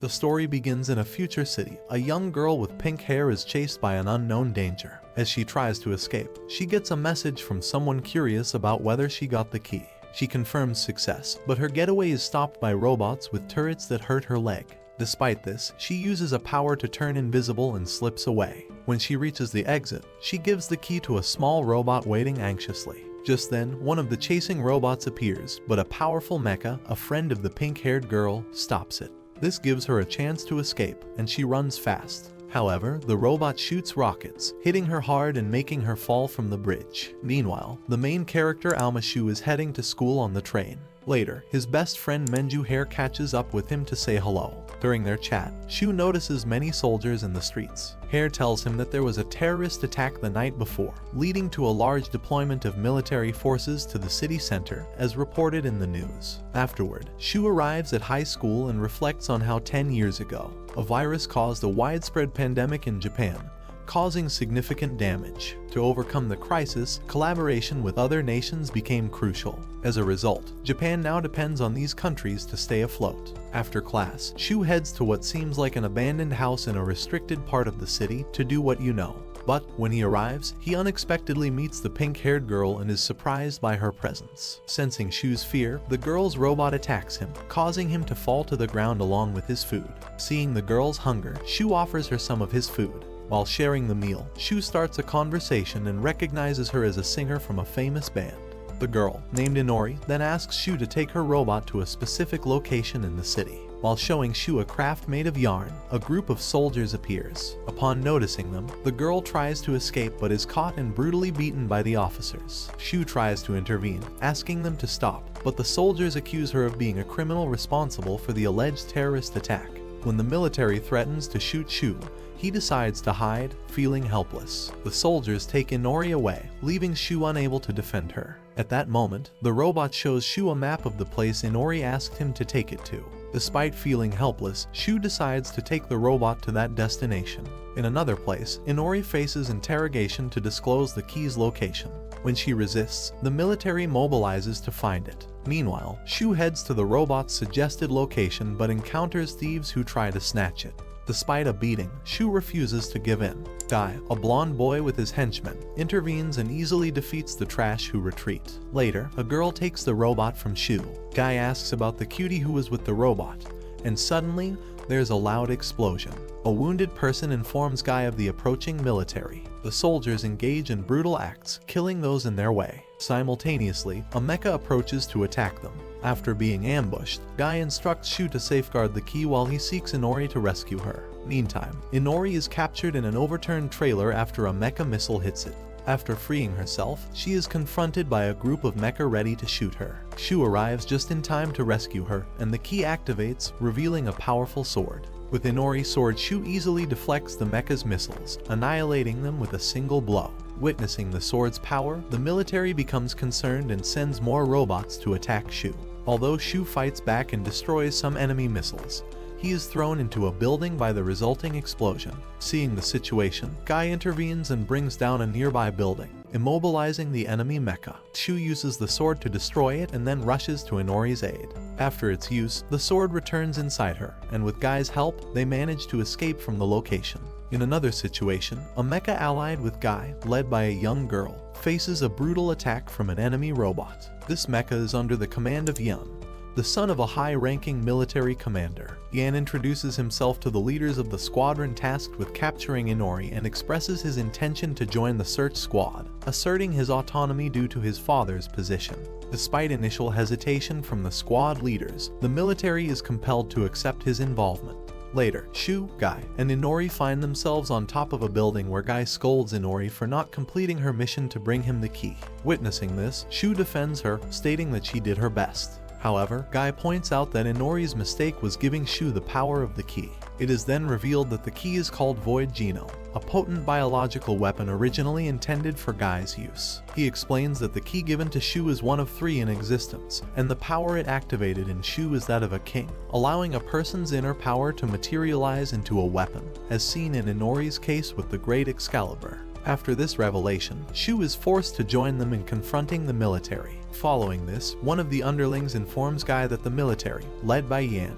The story begins in a future city. A young girl with pink hair is chased by an unknown danger. As she tries to escape, she gets a message from someone curious about whether she got the key. She confirms success, but her getaway is stopped by robots with turrets that hurt her leg. Despite this, she uses a power to turn invisible and slips away. When she reaches the exit, she gives the key to a small robot waiting anxiously. Just then, one of the chasing robots appears, but a powerful mecha, a friend of the pink-haired girl, stops it. This gives her a chance to escape, and she runs fast. However, the robot shoots rockets, hitting her hard and making her fall from the bridge. Meanwhile, the main character Almashu is heading to school on the train. Later, his best friend Menju Hair catches up with him to say hello. During their chat, Shuu notices many soldiers in the streets. Hair tells him that there was a terrorist attack the night before, leading to a large deployment of military forces to the city center, as reported in the news. Afterward, Shuu arrives at high school and reflects on how 10 years ago, a virus caused a widespread pandemic in Japan, causing significant damage. To overcome the crisis, collaboration with other nations became crucial. As a result, Japan now depends on these countries to stay afloat. After class, Shuu heads to what seems like an abandoned house in a restricted part of the city to do what you know. But when he arrives, he unexpectedly meets the pink-haired girl and is surprised by her presence. Sensing Shu's fear, the girl's robot attacks him, causing him to fall to the ground along with his food. Seeing the girl's hunger, Shuu offers her some of his food. While sharing the meal, Shuu starts a conversation and recognizes her as a singer from a famous band. The girl, named Inori, then asks Shuu to take her robot to a specific location in the city. While showing Shuu a craft made of yarn, a group of soldiers appears. Upon noticing them, the girl tries to escape but is caught and brutally beaten by the officers. Shuu tries to intervene, asking them to stop, but the soldiers accuse her of being a criminal responsible for the alleged terrorist attack. When the military threatens to shoot Shuu, he decides to hide, feeling helpless. The soldiers take Inori away, leaving Shuu unable to defend her. At that moment, the robot shows Shuu a map of the place Inori asked him to take it to. Despite feeling helpless, Shuu decides to take the robot to that destination. In another place, Inori faces interrogation to disclose the key's location. When she resists, the military mobilizes to find it. Meanwhile, Shuu heads to the robot's suggested location but encounters thieves who try to snatch it. Despite a beating, Shuu refuses to give in. Gai, a blonde boy with his henchmen, intervenes and easily defeats the trash who retreat. Later, a girl takes the robot from Shuu. Gai asks about the cutie who was with the robot, and suddenly, there's a loud explosion. A wounded person informs Gai of the approaching military. The soldiers engage in brutal acts, killing those in their way. Simultaneously, a mecha approaches to attack them. After being ambushed, Gai instructs Shuu to safeguard the key while he seeks Inori to rescue her. Meantime, Inori is captured in an overturned trailer after a mecha missile hits it. After freeing herself, she is confronted by a group of mecha ready to shoot her. Shuu arrives just in time to rescue her, and the key activates, revealing a powerful sword. With Inori's sword, Shuu easily deflects the mecha's missiles, annihilating them with a single blow. Witnessing the sword's power, the military becomes concerned and sends more robots to attack Shuu. Although Shuu fights back and destroys some enemy missiles, he is thrown into a building by the resulting explosion. Seeing the situation, Gai intervenes and brings down a nearby building, immobilizing the enemy mecha. Shuu uses the sword to destroy it and then rushes to Inori's aid. After its use, the sword returns inside her, and with Gai's help, they manage to escape from the location. In another situation, a mecha allied with Gai, led by a young girl, faces a brutal attack from an enemy robot. This mecha is under the command of Yan, the son of a high-ranking military commander. Yan introduces himself to the leaders of the squadron tasked with capturing Inori and expresses his intention to join the search squad, asserting his autonomy due to his father's position. Despite initial hesitation from the squad leaders, the military is compelled to accept his involvement. Later, Shuu, Gai, and Inori find themselves on top of a building where Gai scolds Inori for not completing her mission to bring him the key. Witnessing this, Shuu defends her, stating that she did her best. However, Gai points out that Inori's mistake was giving Shuu the power of the key. It is then revealed that the key is called Void Genome, a potent biological weapon originally intended for Gai's use. He explains that the key given to Shuu is one of 3 in existence, and the power it activated in Shuu is that of a king, allowing a person's inner power to materialize into a weapon, as seen in Inori's case with the Great Excalibur. After this revelation, Shuu is forced to join them in confronting the military. Following this, one of the underlings informs Gai that the military, led by Yan,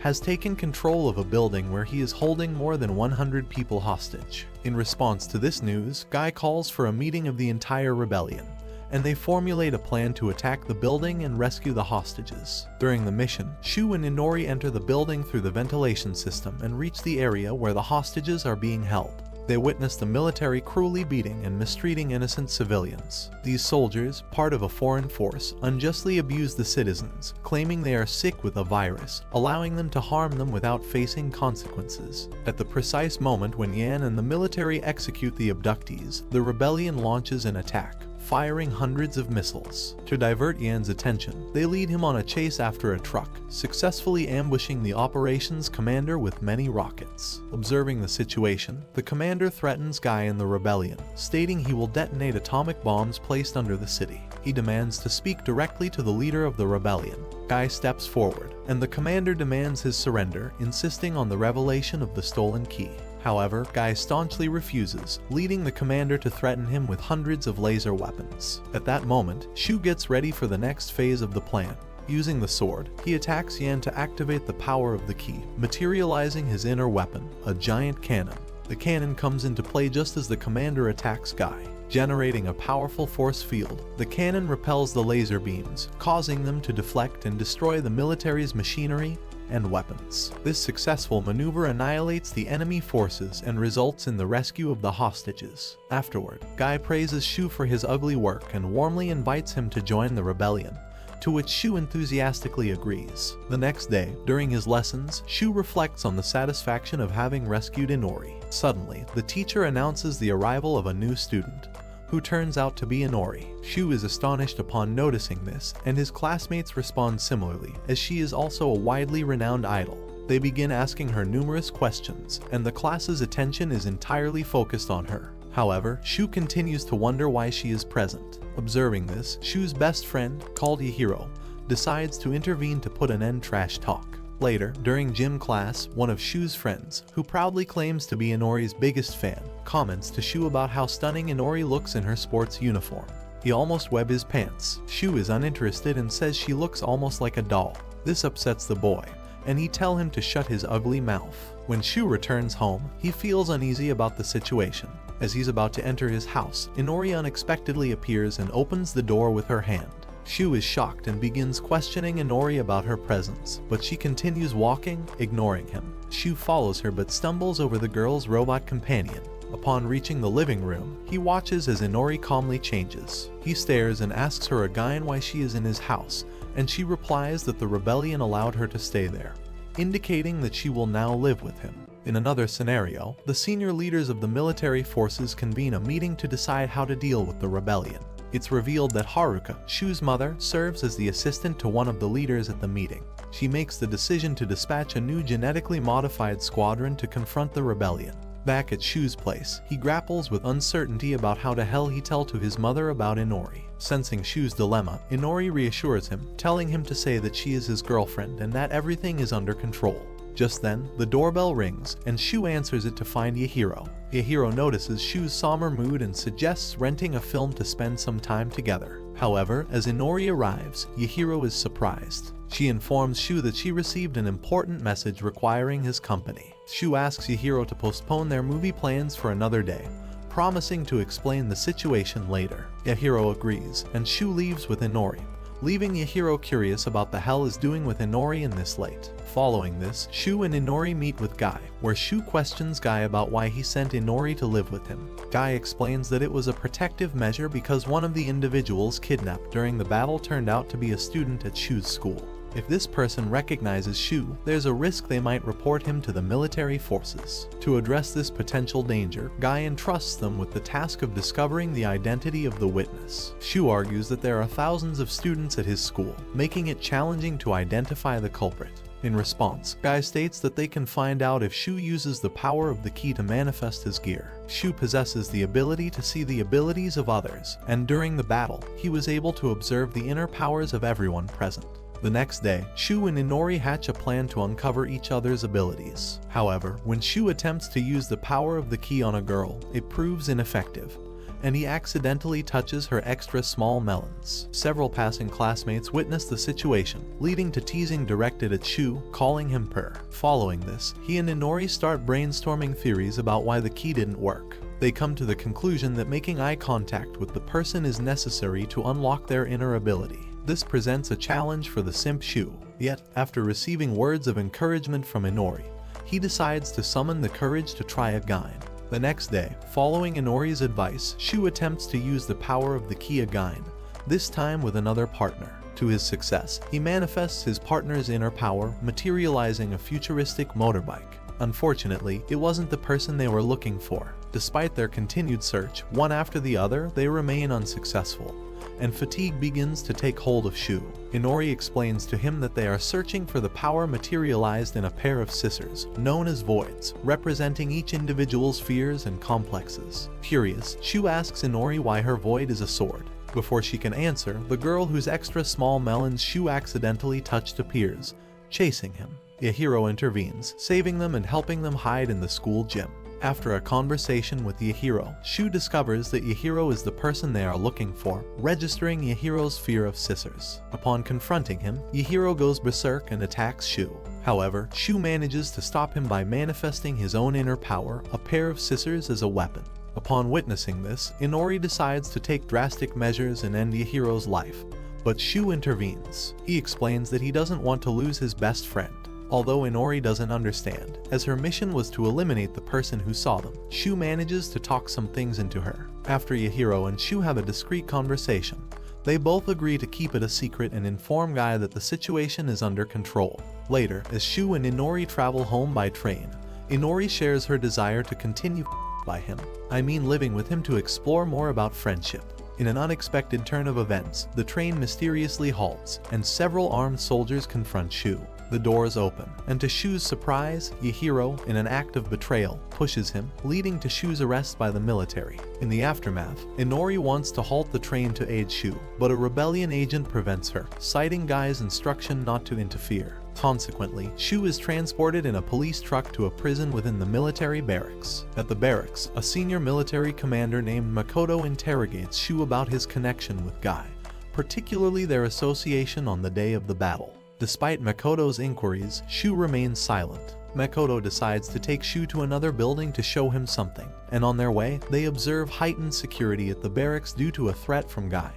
has taken control of a building where he is holding more than 100 people hostage. In response to this news, Gai calls for a meeting of the entire rebellion, and they formulate a plan to attack the building and rescue the hostages. During the mission, Shuu and Inori enter the building through the ventilation system and reach the area where the hostages are being held. They witness the military cruelly beating and mistreating innocent civilians. These soldiers, part of a foreign force, unjustly abuse the citizens, claiming they are sick with a virus, allowing them to harm them without facing consequences. At the precise moment when Yan and the military execute the abductees, the rebellion launches an attack, firing hundreds of missiles. To divert Yan's attention, they lead him on a chase after a truck, successfully ambushing the operations commander with many rockets. Observing the situation, the commander threatens Gai and the rebellion, stating he will detonate atomic bombs placed under the city. He demands to speak directly to the leader of the rebellion. Gai steps forward, and the commander demands his surrender, insisting on the revelation of the stolen key. However, Gai staunchly refuses, leading the commander to threaten him with hundreds of laser weapons. At that moment, Shuu gets ready for the next phase of the plan. Using the sword, he attacks Yan to activate the power of the key, materializing his inner weapon, a giant cannon. The cannon comes into play just as the commander attacks Gai. Generating a powerful force field, the cannon repels the laser beams, causing them to deflect and destroy the military's machinery and weapons. This successful maneuver annihilates the enemy forces and results in the rescue of the hostages. Afterward, Gai praises Shuu for his ugly work and warmly invites him to join the rebellion, to which Shuu enthusiastically agrees. The next day, during his lessons, Shuu reflects on the satisfaction of having rescued Inori. Suddenly, the teacher announces the arrival of a new student, who turns out to be Inori. Shuu is astonished upon noticing this, and his classmates respond similarly, as she is also a widely renowned idol. They begin asking her numerous questions, and the class's attention is entirely focused on her. However, Shuu continues to wonder why she is present. Observing this, Shu's best friend, called Yahiro, decides to intervene to put an end to trash talk. Later, during gym class, one of Shu's friends, who proudly claims to be Inori's biggest fan, comments to Shuu about how stunning Inori looks in her sports uniform. He almost webs his pants. Shuu is uninterested and says she looks almost like a doll. This upsets the boy, and he tells him to shut his ugly mouth. When Shuu returns home, he feels uneasy about the situation. As he's about to enter his house, Inori unexpectedly appears and opens the door with her hand. Shuu is shocked and begins questioning Inori about her presence, but she continues walking, ignoring him. Shuu follows her but stumbles over the girl's robot companion. Upon reaching the living room, he watches as Inori calmly changes. He stares and asks her again why she is in his house, and she replies that the rebellion allowed her to stay there, indicating that she will now live with him. In another scenario, the senior leaders of the military forces convene a meeting to decide how to deal with the rebellion. It's revealed that Haruka, Shu's mother, serves as the assistant to one of the leaders at the meeting. She makes the decision to dispatch a new genetically modified squadron to confront the rebellion. Back at Shu's place, he grapples with uncertainty about how the hell he tell to his mother about Inori. Sensing Shu's dilemma, Inori reassures him, telling him to say that she is his girlfriend and that everything is under control. Just then, the doorbell rings, and Shuu answers it to find Yahiro. Yahiro notices Shu's somber mood and suggests renting a film to spend some time together. However, as Inori arrives, Yahiro is surprised. She informs Shuu that she received an important message requiring his company. Shuu asks Yahiro to postpone their movie plans for another day, promising to explain the situation later. Yahiro agrees, and Shuu leaves with Inori, leaving Yahiro curious about the hell is doing with Inori in this late. Following this, Shuu and Inori meet with Gai, where Shuu questions Gai about why he sent Inori to live with him. Gai explains that it was a protective measure because one of the individuals kidnapped during the battle turned out to be a student at Shu's school. If this person recognizes Shuu, there's a risk they might report him to the military forces. To address this potential danger, Gai entrusts them with the task of discovering the identity of the witness. Shuu argues that there are thousands of students at his school, making it challenging to identify the culprit. In response, Gai states that they can find out if Shuu uses the power of the key to manifest his gear. Shuu possesses the ability to see the abilities of others, and during the battle, he was able to observe the inner powers of everyone present. The next day, Shuu and Inori hatch a plan to uncover each other's abilities. However, when Shuu attempts to use the power of the key on a girl, it proves ineffective, and he accidentally touches her extra small melons. Several passing classmates witness the situation, leading to teasing directed at Shuu, calling him per. Following this, he and Inori start brainstorming theories about why the key didn't work. They come to the conclusion that making eye contact with the person is necessary to unlock their inner ability. This presents a challenge for the simp Shuu. Yet, after receiving words of encouragement from Inori, he decides to summon the courage to try again. The next day, following Inori's advice, Shuu attempts to use the power of the key again, this time with another partner. To his success, he manifests his partner's inner power, materializing a futuristic motorbike. Unfortunately, it wasn't the person they were looking for. Despite their continued search, one after the other, they remain unsuccessful, and fatigue begins to take hold of Shuu. Inori explains to him that they are searching for the power materialized in a pair of scissors, known as voids, representing each individual's fears and complexes. Curious, Shuu asks Inori why her void is a sword. Before she can answer, the girl whose extra small melons Shuu accidentally touched appears, chasing him. Yahiro intervenes, saving them and helping them hide in the school gym. After a conversation with Yahiro, Shuu discovers that Yahiro is the person they are looking for, registering Yahiro's fear of scissors. Upon confronting him, Yahiro goes berserk and attacks Shuu. However, Shuu manages to stop him by manifesting his own inner power, a pair of scissors, as a weapon. Upon witnessing this, Inori decides to take drastic measures and end Yahiro's life, but Shuu intervenes. He explains that he doesn't want to lose his best friend. Although Inori doesn't understand, as her mission was to eliminate the person who saw them, Shuu manages to talk some things into her. After Yahiro and Shuu have a discreet conversation, they both agree to keep it a secret and inform Gai that the situation is under control. Later, as Shuu and Inori travel home by train, Inori shares her desire to continue by him. Living with him to explore more about friendship. In an unexpected turn of events, the train mysteriously halts, and several armed soldiers confront Shuu. The doors open, and to Shu's surprise, Yahiro, in an act of betrayal, pushes him, leading to Shu's arrest by the military. In the aftermath, Inori wants to halt the train to aid Shuu, but a rebellion agent prevents her, citing Gai's instruction not to interfere. Consequently, Shuu is transported in a police truck to a prison within the military barracks. At the barracks, a senior military commander named Makoto interrogates Shuu about his connection with Gai, particularly their association on the day of the battle. Despite Makoto's inquiries, Shuu remains silent. Makoto decides to take Shuu to another building to show him something, and on their way, they observe heightened security at the barracks due to a threat from Gai,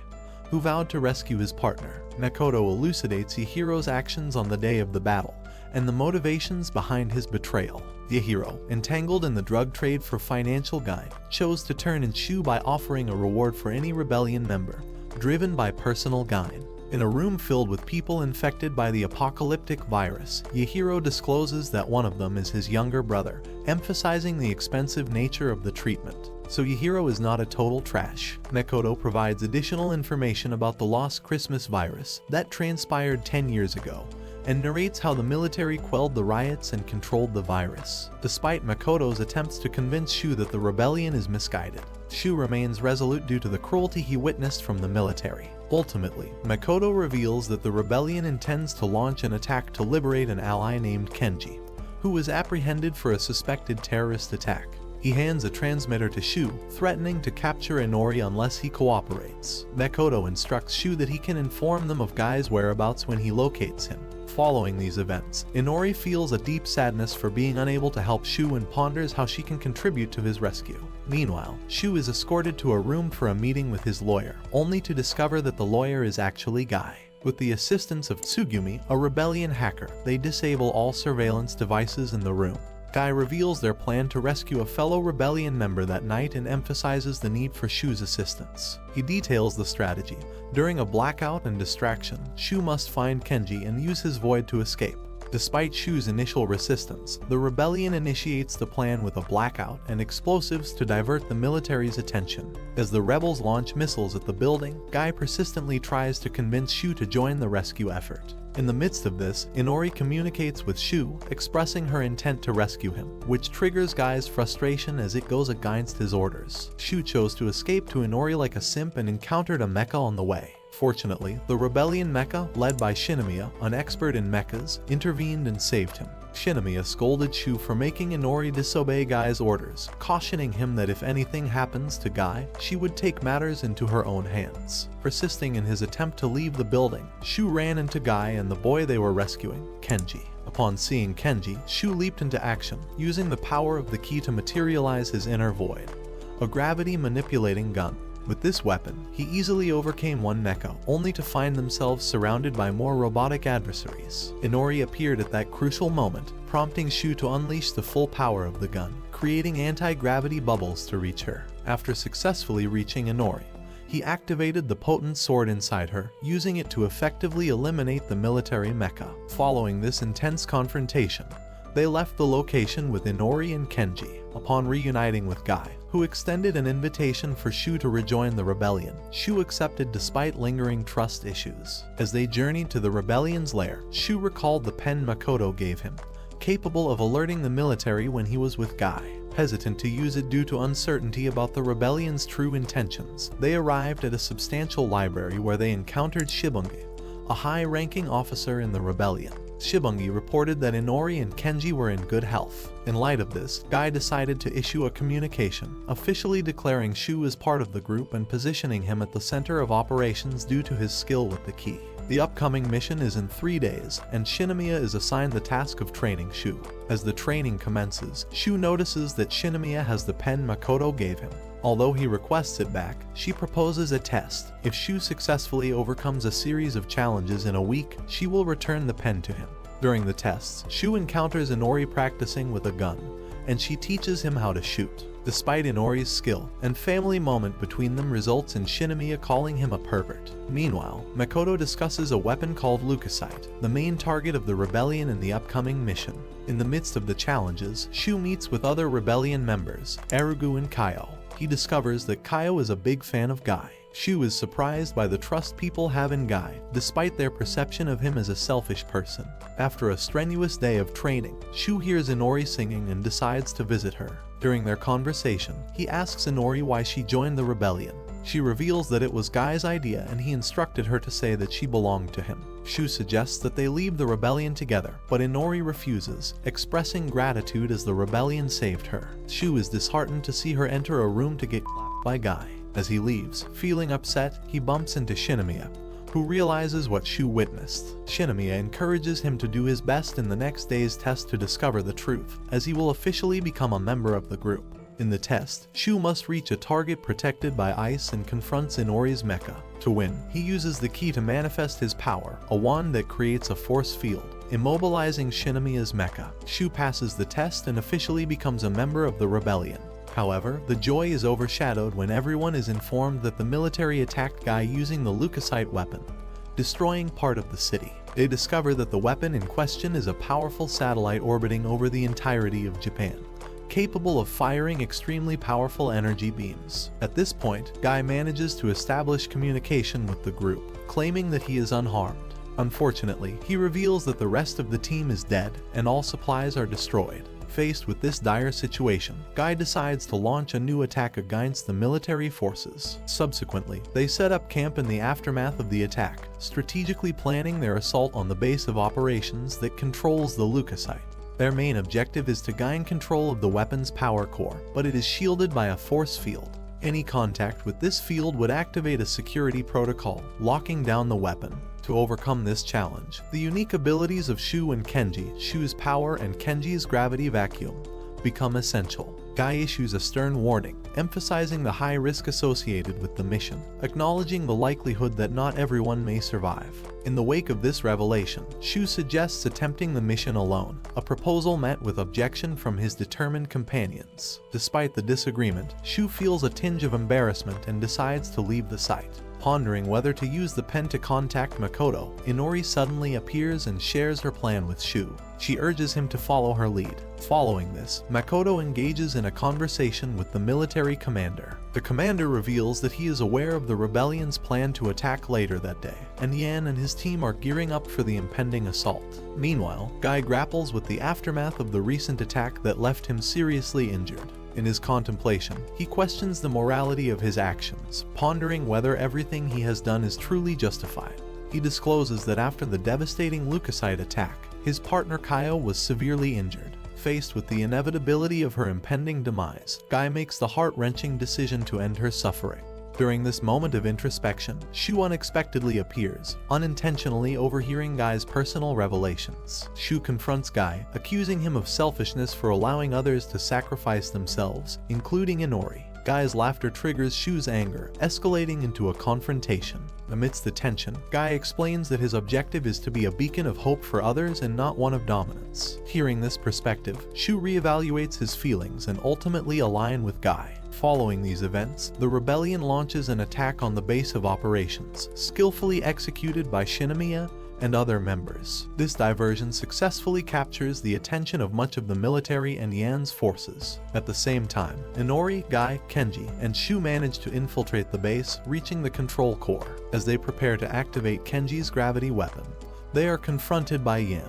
who vowed to rescue his partner. Makoto elucidates Yahiro's actions on the day of the battle, and the motivations behind his betrayal. Yahiro, entangled in the drug trade for financial gain, chose to turn in Shuu by offering a reward for any rebellion member, driven by personal gain. In a room filled with people infected by the apocalyptic virus, Yahiro discloses that one of them is his younger brother, emphasizing the expensive nature of the treatment. So Yahiro is not a total trash. Makoto provides additional information about the lost Christmas virus that transpired 10 years ago, and narrates how the military quelled the riots and controlled the virus. Despite Makoto's attempts to convince Shuu that the rebellion is misguided, Shuu remains resolute due to the cruelty he witnessed from the military. Ultimately, Makoto reveals that the rebellion intends to launch an attack to liberate an ally named Kenji, who was apprehended for a suspected terrorist attack. He hands a transmitter to Shuu, threatening to capture Inori unless he cooperates. Makoto instructs Shuu that he can inform them of Gai's whereabouts when he locates him. Following these events, Inori feels a deep sadness for being unable to help Shuu and ponders how she can contribute to his rescue. Meanwhile, Shuu is escorted to a room for a meeting with his lawyer, only to discover that the lawyer is actually Gai. With the assistance of Tsugumi, a rebellion hacker, they disable all surveillance devices in the room. Gai reveals their plan to rescue a fellow rebellion member that night and emphasizes the need for Shu's assistance. He details the strategy. During a blackout and distraction, Shuu must find Kenji and use his void to escape. Despite Shu's initial resistance, the rebellion initiates the plan with a blackout and explosives to divert the military's attention. As the rebels launch missiles at the building, Gai persistently tries to convince Shuu to join the rescue effort. In the midst of this, Inori communicates with Shuu, expressing her intent to rescue him, which triggers Gai's frustration as it goes against his orders. Shuu chose to escape to Inori like a simp and encountered a mecha on the way. Fortunately, the rebellion mecha, led by Shinomiya, an expert in mechas, intervened and saved him. Shinomiya scolded Shuu for making Inori disobey Gai's orders, cautioning him that if anything happens to Gai, she would take matters into her own hands. Persisting in his attempt to leave the building, Shuu ran into Gai and the boy they were rescuing, Kenji. Upon seeing Kenji, Shuu leaped into action, using the power of the key to materialize his inner void, a gravity-manipulating gun. With this weapon, he easily overcame one mecha, only to find themselves surrounded by more robotic adversaries. Inori appeared at that crucial moment, prompting Shuu to unleash the full power of the gun, creating anti-gravity bubbles to reach her. After successfully reaching Inori, he activated the potent sword inside her, using it to effectively eliminate the military mecha. Following this intense confrontation, they left the location with Inori and Kenji. Upon reuniting with Gai, who extended an invitation for Shuu to rejoin the rebellion, Shuu accepted despite lingering trust issues. As they journeyed to the rebellion's lair, Shuu recalled the pen Makoto gave him, capable of alerting the military when he was with Gai. Hesitant to use it due to uncertainty about the rebellion's true intentions, they arrived at a substantial library where they encountered Shibungi, a high-ranking officer in the rebellion. Shibungi reported that Inori and Kenji were in good health. In light of this, Gai decided to issue a communication, officially declaring Shuu as part of the group and positioning him at the center of operations due to his skill with the key. The upcoming mission is in 3 days, and Shinomiya is assigned the task of training Shuu. As the training commences, Shuu notices that Shinomiya has the pen Makoto gave him. Although he requests it back, she proposes a test. If Shuu successfully overcomes a series of challenges in a week, she will return the pen to him. During the tests, Shuu encounters Inori practicing with a gun, and she teaches him how to shoot. Despite Inori's skill, and family moment between them results in Shinomiya calling him a pervert. Meanwhile, Makoto discusses a weapon called leukocyte, the main target of the rebellion in the upcoming mission. In the midst of the challenges, Shuu meets with other rebellion members, Erugu and Kaio. He discovers that Kaio is a big fan of Gai. Shuu is surprised by the trust people have in Gai, despite their perception of him as a selfish person. After a strenuous day of training, Shuu hears Inori singing and decides to visit her. During their conversation, he asks Inori why she joined the rebellion. She reveals that it was Gai's idea and he instructed her to say that she belonged to him. Shuu suggests that they leave the rebellion together, but Inori refuses, expressing gratitude as the rebellion saved her. Shuu is disheartened to see her enter a room to get clapped by Gai. As he leaves, feeling upset, he bumps into Shinomiya, who realizes what Shuu witnessed. Shinomiya encourages him to do his best in the next day's test to discover the truth, as he will officially become a member of the group. In the test, Shuu must reach a target protected by ice and confronts Inori's mecha. To win, he uses the key to manifest his power, a wand that creates a force field, immobilizing Shinomiya's mecha. Shuu passes the test and officially becomes a member of the rebellion. However, the joy is overshadowed when everyone is informed that the military attacked Gai using the leukocyte weapon, destroying part of the city. They discover that the weapon in question is a powerful satellite orbiting over the entirety of Japan, capable of firing extremely powerful energy beams. At this point, Gai manages to establish communication with the group, claiming that he is unharmed. Unfortunately, he reveals that the rest of the team is dead and all supplies are destroyed. Faced with this dire situation, Gai decides to launch a new attack against the military forces. Subsequently, they set up camp in the aftermath of the attack, strategically planning their assault on the base of operations that controls the leukocyte. Their main objective is to gain control of the weapon's power core, but it is shielded by a force field. Any contact with this field would activate a security protocol, locking down the weapon. To overcome this challenge, the unique abilities of Shuu and Kenji, Shuu's power and Kenji's gravity vacuum, become essential. Gai issues a stern warning, emphasizing the high risk associated with the mission, acknowledging the likelihood that not everyone may survive. In the wake of this revelation, Shuu suggests attempting the mission alone, a proposal met with objection from his determined companions. Despite the disagreement, Shuu feels a tinge of embarrassment and decides to leave the site. Pondering whether to use the pen to contact Makoto, Inori suddenly appears and shares her plan with Shuu. She urges him to follow her lead. Following this, Makoto engages in a conversation with the military commander. The commander reveals that he is aware of the rebellion's plan to attack later that day, and Yan and his team are gearing up for the impending assault. Meanwhile, Gai grapples with the aftermath of the recent attack that left him seriously injured. In his contemplation, he questions the morality of his actions, pondering whether everything he has done is truly justified. He discloses that after the devastating leukocyte attack, His partner Kaio was severely injured. Faced with the inevitability of her impending demise, Gai makes the heart-wrenching decision to end her suffering. During this moment of introspection, Shuu unexpectedly appears, unintentionally overhearing Gai's personal revelations. Shuu confronts Gai, accusing him of selfishness for allowing others to sacrifice themselves, including Inori. Gai's laughter triggers Shuu's anger, escalating into a confrontation. Amidst the tension, Gai explains that his objective is to be a beacon of hope for others and not one of dominance. Hearing this perspective, Shuu reevaluates his feelings and ultimately aligns with Gai. Following these events, the rebellion launches an attack on the base of operations, skillfully executed by Shinomiya and other members. This diversion successfully captures the attention of much of the military and Yan's forces. At the same time, Inori, Gai, Kenji, and Shuu manage to infiltrate the base, reaching the control core. As they prepare to activate Kenji's gravity weapon, they are confronted by Yan,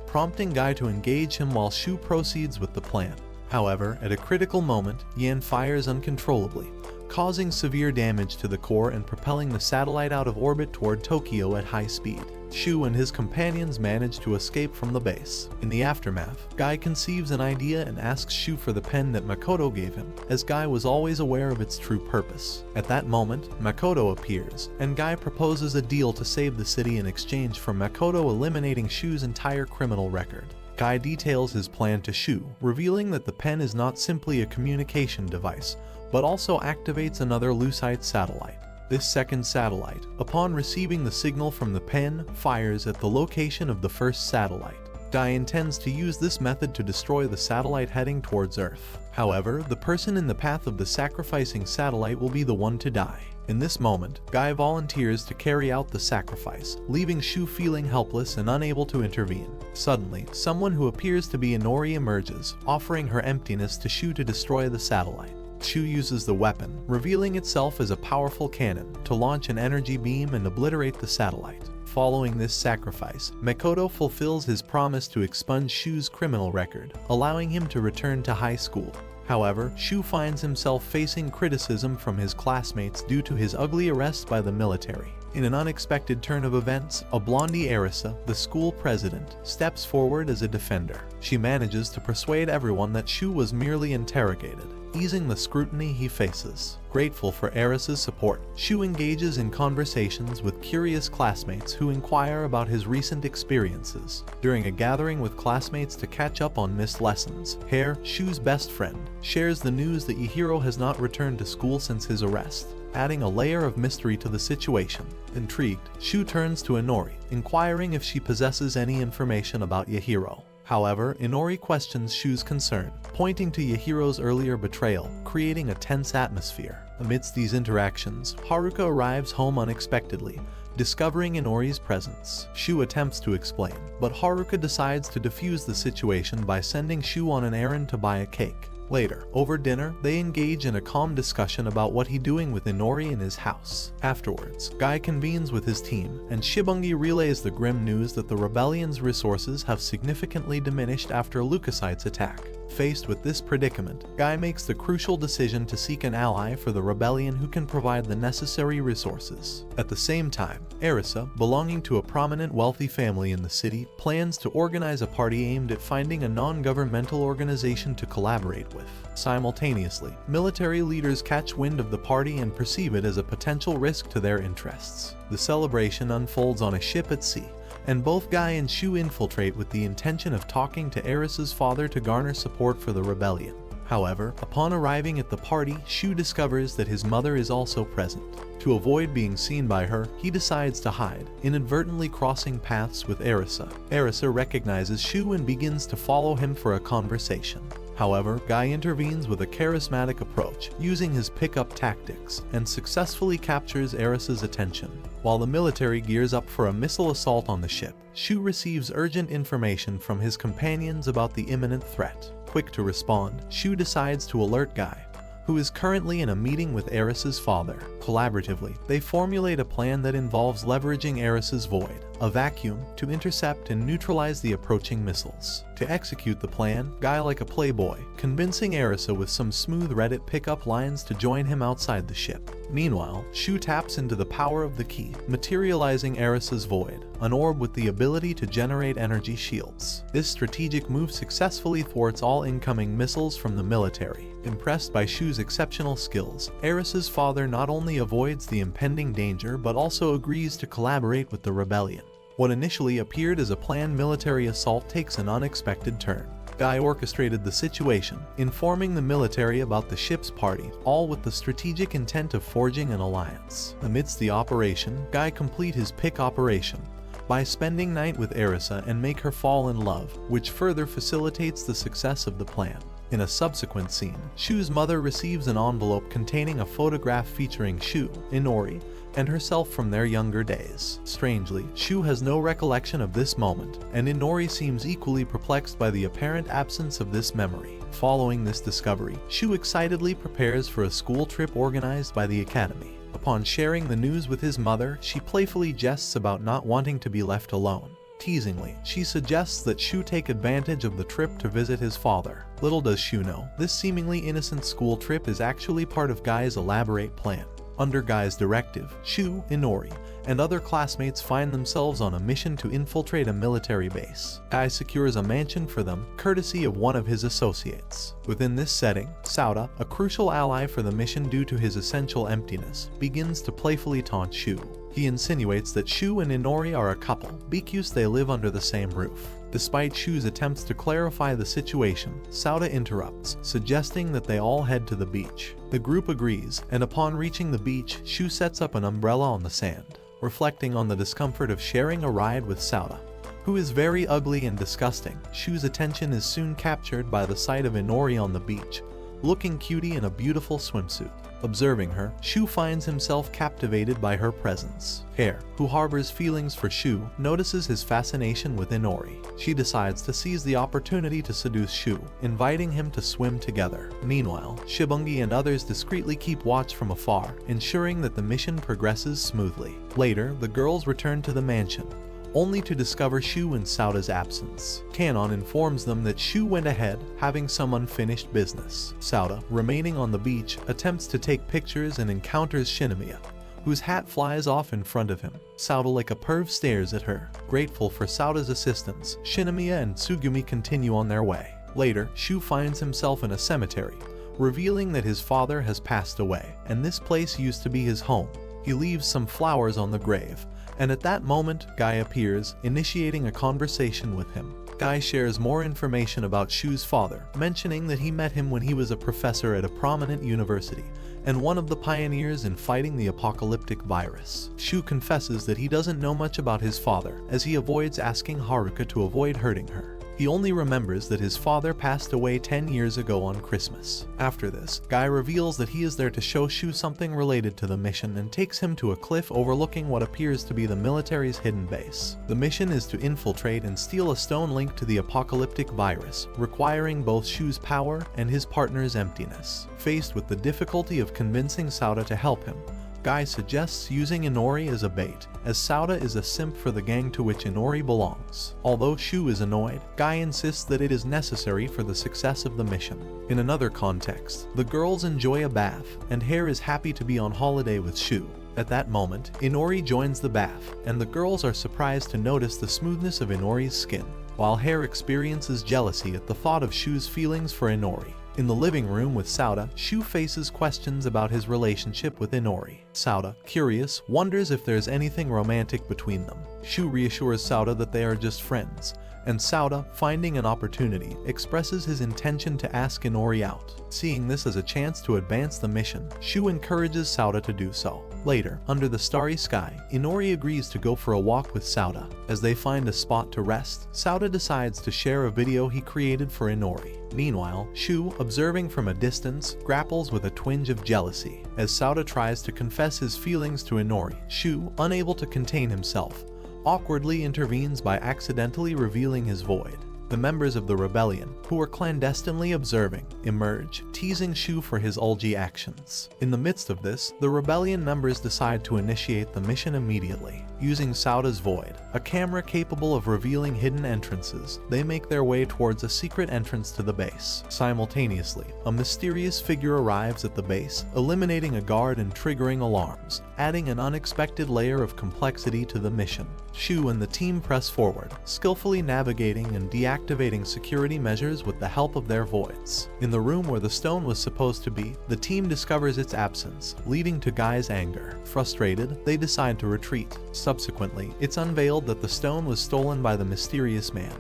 prompting Gai to engage him while Shuu proceeds with the plan. However, at a critical moment, Yan fires uncontrollably, causing severe damage to the core and propelling the satellite out of orbit toward Tokyo at high speed. Shuu and his companions manage to escape from the base. In the aftermath, Gai conceives an idea and asks Shuu for the pen that Makoto gave him, as Gai was always aware of its true purpose. At that moment, Makoto appears, and Gai proposes a deal to save the city in exchange for Makoto eliminating Shuu's entire criminal record. Gai details his plan to Shuu, revealing that the pen is not simply a communication device, but also activates another Lucite satellite. This second satellite, upon receiving the signal from the pen, fires at the location of the first satellite. Gai intends to use this method to destroy the satellite heading towards Earth. However, the person in the path of the sacrificing satellite will be the one to die. In this moment, Gai volunteers to carry out the sacrifice, leaving Shuu feeling helpless and unable to intervene. Suddenly, someone who appears to be Inori emerges, offering her emptiness to Shuu to destroy the satellite. Shuu uses the weapon, revealing itself as a powerful cannon, to launch an energy beam and obliterate the satellite. Following this sacrifice, Makoto fulfills his promise to expunge Shuu's criminal record, allowing him to return to high school. However, Shuu finds himself facing criticism from his classmates due to his ugly arrest by the military. In an unexpected turn of events, a blondie Arisa, the school president, steps forward as a defender. She manages to persuade everyone that Shuu was merely interrogated, easing the scrutiny he faces. Grateful for Arisa's support, Shuu engages in conversations with curious classmates who inquire about his recent experiences. During a gathering with classmates to catch up on missed lessons, Hair, Shuu's best friend, shares the news that Yahiro has not returned to school since his arrest, adding a layer of mystery to the situation. Intrigued, Shuu turns to Inori, inquiring if she possesses any information about Yahiro. However, Inori questions Shuu's concern, pointing to Yahiro's earlier betrayal, creating a tense atmosphere. Amidst these interactions, Haruka arrives home unexpectedly, discovering Inori's presence. Shuu attempts to explain, but Haruka decides to defuse the situation by sending Shuu on an errand to buy a cake. Later, over dinner, they engage in a calm discussion about what he's doing with Inori in his house. Afterwards, Gai convenes with his team, and Shibungi relays the grim news that the rebellion's resources have significantly diminished after Leucocyte's attack. Faced with this predicament, Gai makes the crucial decision to seek an ally for the rebellion who can provide the necessary resources. At the same time, Arisa, belonging to a prominent wealthy family in the city, plans to organize a party aimed at finding a non-governmental organization to collaborate with. Simultaneously, military leaders catch wind of the party and perceive it as a potential risk to their interests. The celebration unfolds on a ship at sea, and both Gai and Shuu infiltrate with the intention of talking to Arisa's father to garner support for the rebellion. However, upon arriving at the party, Shuu discovers that his mother is also present. To avoid being seen by her, he decides to hide, inadvertently crossing paths with Arisa. Arisa recognizes Shuu and begins to follow him for a conversation. However, Gai intervenes with a charismatic approach, using his pickup tactics, and successfully captures Arisa's attention. While the military gears up for a missile assault on the ship, Shuu receives urgent information from his companions about the imminent threat. Quick to respond, Shuu decides to alert Gai, who is currently in a meeting with Arisa's father. Collaboratively, they formulate a plan that involves leveraging Arisa's void, a vacuum, to intercept and neutralize the approaching missiles. To execute the plan, Gai like a playboy, convincing Arisa with some smooth Reddit pickup lines to join him outside the ship. Meanwhile, Shuu taps into the power of the key, materializing Arisa's void, an orb with the ability to generate energy shields. This strategic move successfully thwarts all incoming missiles from the military. Impressed by Shu's exceptional skills, Arisa's father not only avoids the impending danger but also agrees to collaborate with the rebellion. What initially appeared as a planned military assault takes an unexpected turn. Gai orchestrated the situation, informing the military about the ship's party, all with the strategic intent of forging an alliance. Amidst the operation, Gai complete his pick operation by spending night with Arisa and make her fall in love, which further facilitates the success of the plan. In a subsequent scene, Shu's mother receives an envelope containing a photograph featuring Shuu, Inori, and herself from their younger days. Strangely, Shuu has no recollection of this moment, and Inori seems equally perplexed by the apparent absence of this memory. Following this discovery, Shuu excitedly prepares for a school trip organized by the academy. Upon sharing the news with his mother, she playfully jests about not wanting to be left alone. Teasingly, she suggests that Shuu take advantage of the trip to visit his father. Little does Shuu know, this seemingly innocent school trip is actually part of Gai's elaborate plan. Under Gai's directive, Shuu, Inori, and other classmates find themselves on a mission to infiltrate a military base. Gai secures a mansion for them, courtesy of one of his associates. Within this setting, Sauda, a crucial ally for the mission due to his essential emptiness, begins to playfully taunt Shuu. He insinuates that Shuu and Inori are a couple, because they live under the same roof. Despite Shu's attempts to clarify the situation, Sauda interrupts, suggesting that they all head to the beach. The group agrees, and upon reaching the beach, Shuu sets up an umbrella on the sand, reflecting on the discomfort of sharing a ride with Sauda, who is very ugly and disgusting. Shu's attention is soon captured by the sight of Inori on the beach, looking cutie in a beautiful swimsuit. Observing her, Shuu finds himself captivated by her presence. Hare, who harbors feelings for Shuu, notices his fascination with Inori. She decides to seize the opportunity to seduce Shuu, inviting him to swim together. Meanwhile, Shibungi and others discreetly keep watch from afar, ensuring that the mission progresses smoothly. Later, the girls return to the mansion, only to discover Shuu in Sauda's absence. Kanon informs them that Shuu went ahead, having some unfinished business. Sauda, remaining on the beach, attempts to take pictures and encounters Shinomiya, whose hat flies off in front of him. Sauda like a perv stares at her. Grateful for Sauda's assistance, Shinomiya and Tsugumi continue on their way. Later, Shuu finds himself in a cemetery, revealing that his father has passed away, and this place used to be his home. He leaves some flowers on the grave, and at that moment, Gai appears, initiating a conversation with him. Gai shares more information about Shu's father, mentioning that he met him when he was a professor at a prominent university, and one of the pioneers in fighting the apocalyptic virus. Shuu confesses that he doesn't know much about his father, as he avoids asking Haruka to avoid hurting her. He only remembers that his father passed away 10 years ago on Christmas. After this, Gai reveals that he is there to show Shuu something related to the mission and takes him to a cliff overlooking what appears to be the military's hidden base. The mission is to infiltrate and steal a stone linked to the apocalyptic virus, requiring both Shu's power and his partner's emptiness. Faced with the difficulty of convincing Sauda to help him, Gai suggests using Inori as a bait, as Sauda is a simp for the gang to which Inori belongs. Although Shuu is annoyed, Gai insists that it is necessary for the success of the mission. In another context, the girls enjoy a bath, and Hare is happy to be on holiday with Shuu. At that moment, Inori joins the bath, and the girls are surprised to notice the smoothness of Inori's skin, while Hare experiences jealousy at the thought of Shu's feelings for Inori. In the living room with Sauda, Shuu faces questions about his relationship with Inori. Sauda, curious, wonders if there's anything romantic between them. Shuu reassures Sauda that they are just friends, and Sauda, finding an opportunity, expresses his intention to ask Inori out. Seeing this as a chance to advance the mission, Shuu encourages Sauda to do so. Later, under the starry sky, Inori agrees to go for a walk with Sauda. As they find a spot to rest, Sauda decides to share a video he created for Inori. Meanwhile, Shuu, observing from a distance, grapples with a twinge of jealousy. As Sauda tries to confess his feelings to Inori, Shuu, unable to contain himself, awkwardly intervenes by accidentally revealing his void. The members of the rebellion, who are clandestinely observing, emerge, teasing Shuu for his ulgy actions. In the midst of this, the rebellion members decide to initiate the mission immediately. Using Sauda's void, a camera capable of revealing hidden entrances, they make their way towards a secret entrance to the base. Simultaneously, a mysterious figure arrives at the base, eliminating a guard and triggering alarms, adding an unexpected layer of complexity to the mission. Shuu and the team press forward, skillfully navigating and deactivating security measures with the help of their voids. In the room where the stone was supposed to be, the team discovers its absence, leading to Gai's anger. Frustrated, they decide to retreat. Subsequently, it's unveiled that the stone was stolen by the mysterious man,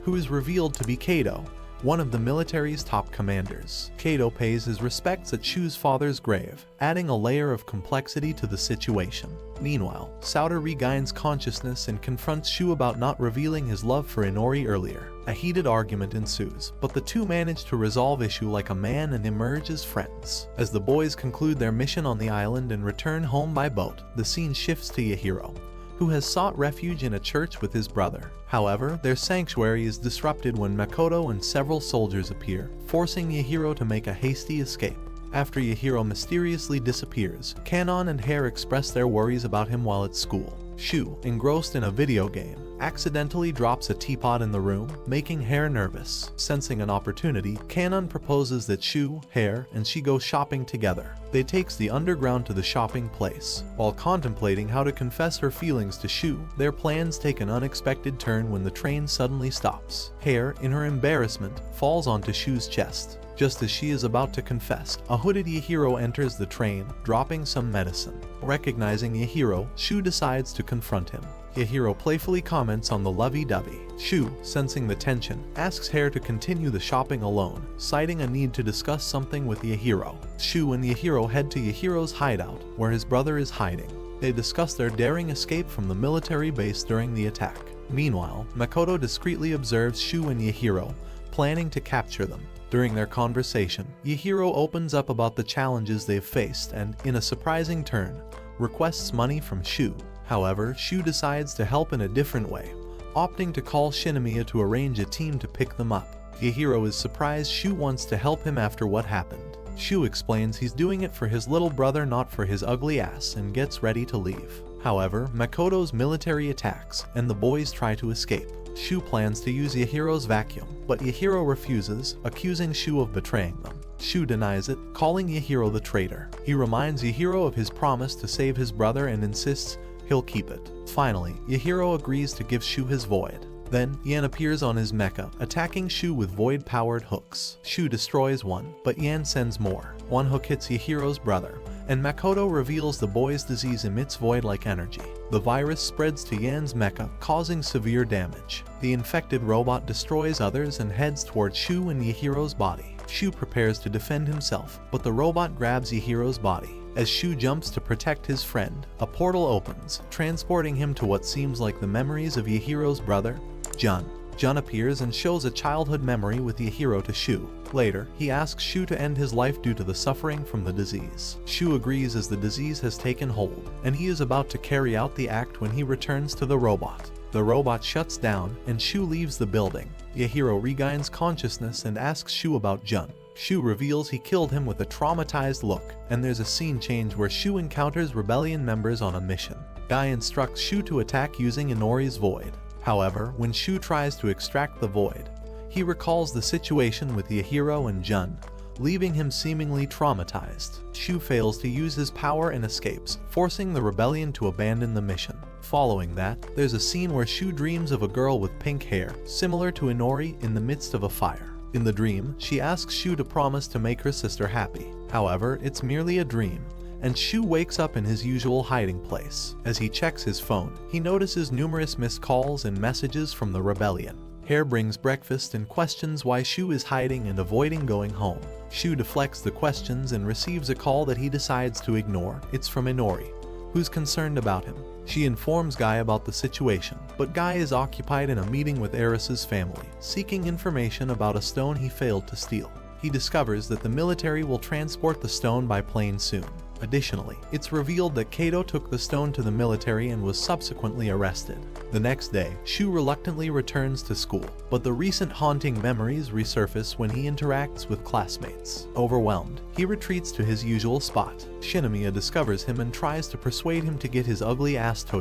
who is revealed to be Kato, one of the military's top commanders. Kato pays his respects at Shuu's father's grave, adding a layer of complexity to the situation. Meanwhile, Sauda regains consciousness and confronts Shuu about not revealing his love for Inori earlier. A heated argument ensues, but the two manage to resolve issue like a man and emerge as friends. As the boys conclude their mission on the island and return home by boat, the scene shifts to Yahiro, who has sought refuge in a church with his brother. However, their sanctuary is disrupted when Makoto and several soldiers appear, forcing Yahiro to make a hasty escape. After Yahiro mysteriously disappears, Kanon and Hare express their worries about him while at school. Shuu, engrossed in a video game, accidentally drops a teapot in the room, making Hare nervous. Sensing an opportunity, Kanon proposes that Shuu, Hare, and she go shopping together. They takes the underground to the shopping place. While contemplating how to confess her feelings to Shuu, their plans take an unexpected turn when the train suddenly stops. Hare, in her embarrassment, falls onto Shuu's chest. Just as she is about to confess, a hooded Yahiro enters the train, dropping some medicine. Recognizing Yahiro, Shuu decides to confront him. Yahiro playfully comments on the lovey-dovey. Shuu, sensing the tension, asks Hare to continue the shopping alone, citing a need to discuss something with Yahiro. Shuu and Yahiro head to Yahiro's hideout, where his brother is hiding. They discuss their daring escape from the military base during the attack. Meanwhile, Makoto discreetly observes Shuu and Yahiro, planning to capture them. During their conversation, Yahiro opens up about the challenges they've faced and, in a surprising turn, requests money from Shuu. However, Shuu decides to help in a different way, opting to call Shinomiya to arrange a team to pick them up. Yahiro is surprised Shuu wants to help him after what happened. Shuu explains he's doing it for his little brother, not for his ugly ass, and gets ready to leave. However, Makoto's military attacks, and the boys try to escape. Shuu plans to use Yahiro's vacuum, but Yahiro refuses, accusing Shuu of betraying them. Shuu denies it, calling Yahiro the traitor. He reminds Yahiro of his promise to save his brother and insists he'll keep it. Finally, Yahiro agrees to give Shuu his void. Then, Yan appears on his mecha, attacking Shuu with void-powered hooks. Shuu destroys one, but Yan sends more. One hook hits Yahiro's brother, and Makoto reveals the boy's disease emits void-like energy. The virus spreads to Yan's mecha, causing severe damage. The infected robot destroys others and heads toward Shuu and Yahiro's body. Shuu prepares to defend himself, but the robot grabs Yahiro's body. As Shuu jumps to protect his friend, a portal opens, transporting him to what seems like the memories of Yahiro's brother, Jun. Jun appears and shows a childhood memory with Yahiro to Shuu. Later, he asks Shuu to end his life due to the suffering from the disease. Shuu agrees as the disease has taken hold, and he is about to carry out the act when he returns to the robot. The robot shuts down, and Shuu leaves the building. Yahiro regains consciousness and asks Shuu about Jun. Shuu reveals he killed him with a traumatized look, and there's a scene change where Shuu encounters rebellion members on a mission. Gai instructs Shuu to attack using Inori's void. However, when Shuu tries to extract the void, he recalls the situation with Yahiro and Jun, leaving him seemingly traumatized. Shuu fails to use his power and escapes, forcing the rebellion to abandon the mission. Following that, there's a scene where Shuu dreams of a girl with pink hair, similar to Inori, in the midst of a fire. In the dream, she asks Shuu to promise to make her sister happy. However, it's merely a dream, and Shuu wakes up in his usual hiding place. As he checks his phone, he notices numerous missed calls and messages from the rebellion. Hare brings breakfast and questions why Shuu is hiding and avoiding going home. Shuu deflects the questions and receives a call that he decides to ignore. It's from Inori, who's concerned about him. She informs Gai about the situation, but Gai is occupied in a meeting with Eris's family, seeking information about a stone he failed to steal. He discovers that the military will transport the stone by plane soon. Additionally, it's revealed that Kato took the stone to the military and was subsequently arrested. The next day, Shuu reluctantly returns to school, but the recent haunting memories resurface when he interacts with classmates. Overwhelmed, he retreats to his usual spot. Shinomiya discovers him and tries to persuade him to get his ugly ass together,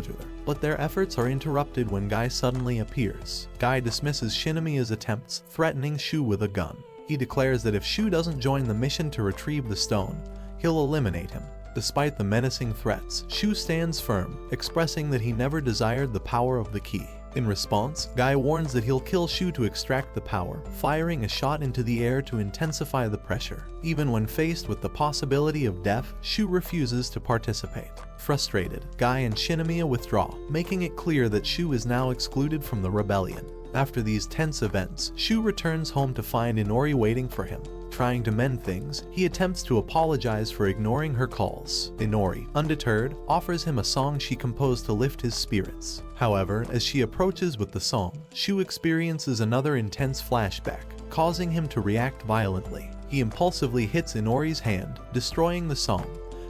but their efforts are interrupted when Gai suddenly appears. Gai dismisses Shinomiya's attempts, threatening Shuu with a gun. He declares that if Shuu doesn't join the mission to retrieve the stone, he'll eliminate him. Despite the menacing threats, Shuu stands firm, expressing that he never desired the power of the key. In response, Gai warns that he'll kill Shuu to extract the power, firing a shot into the air to intensify the pressure. Even when faced with the possibility of death, Shuu refuses to participate. Frustrated, Gai and Shinomiya withdraw, making it clear that Shuu is now excluded from the rebellion. After these tense events, Shuu returns home to find Inori waiting for him. Trying to mend things, he attempts to apologize for ignoring her calls. Inori, undeterred, offers him a song she composed to lift his spirits. However, as she approaches with the song, Shuu experiences another intense flashback, causing him to react violently. He impulsively hits Inori's hand, destroying the song,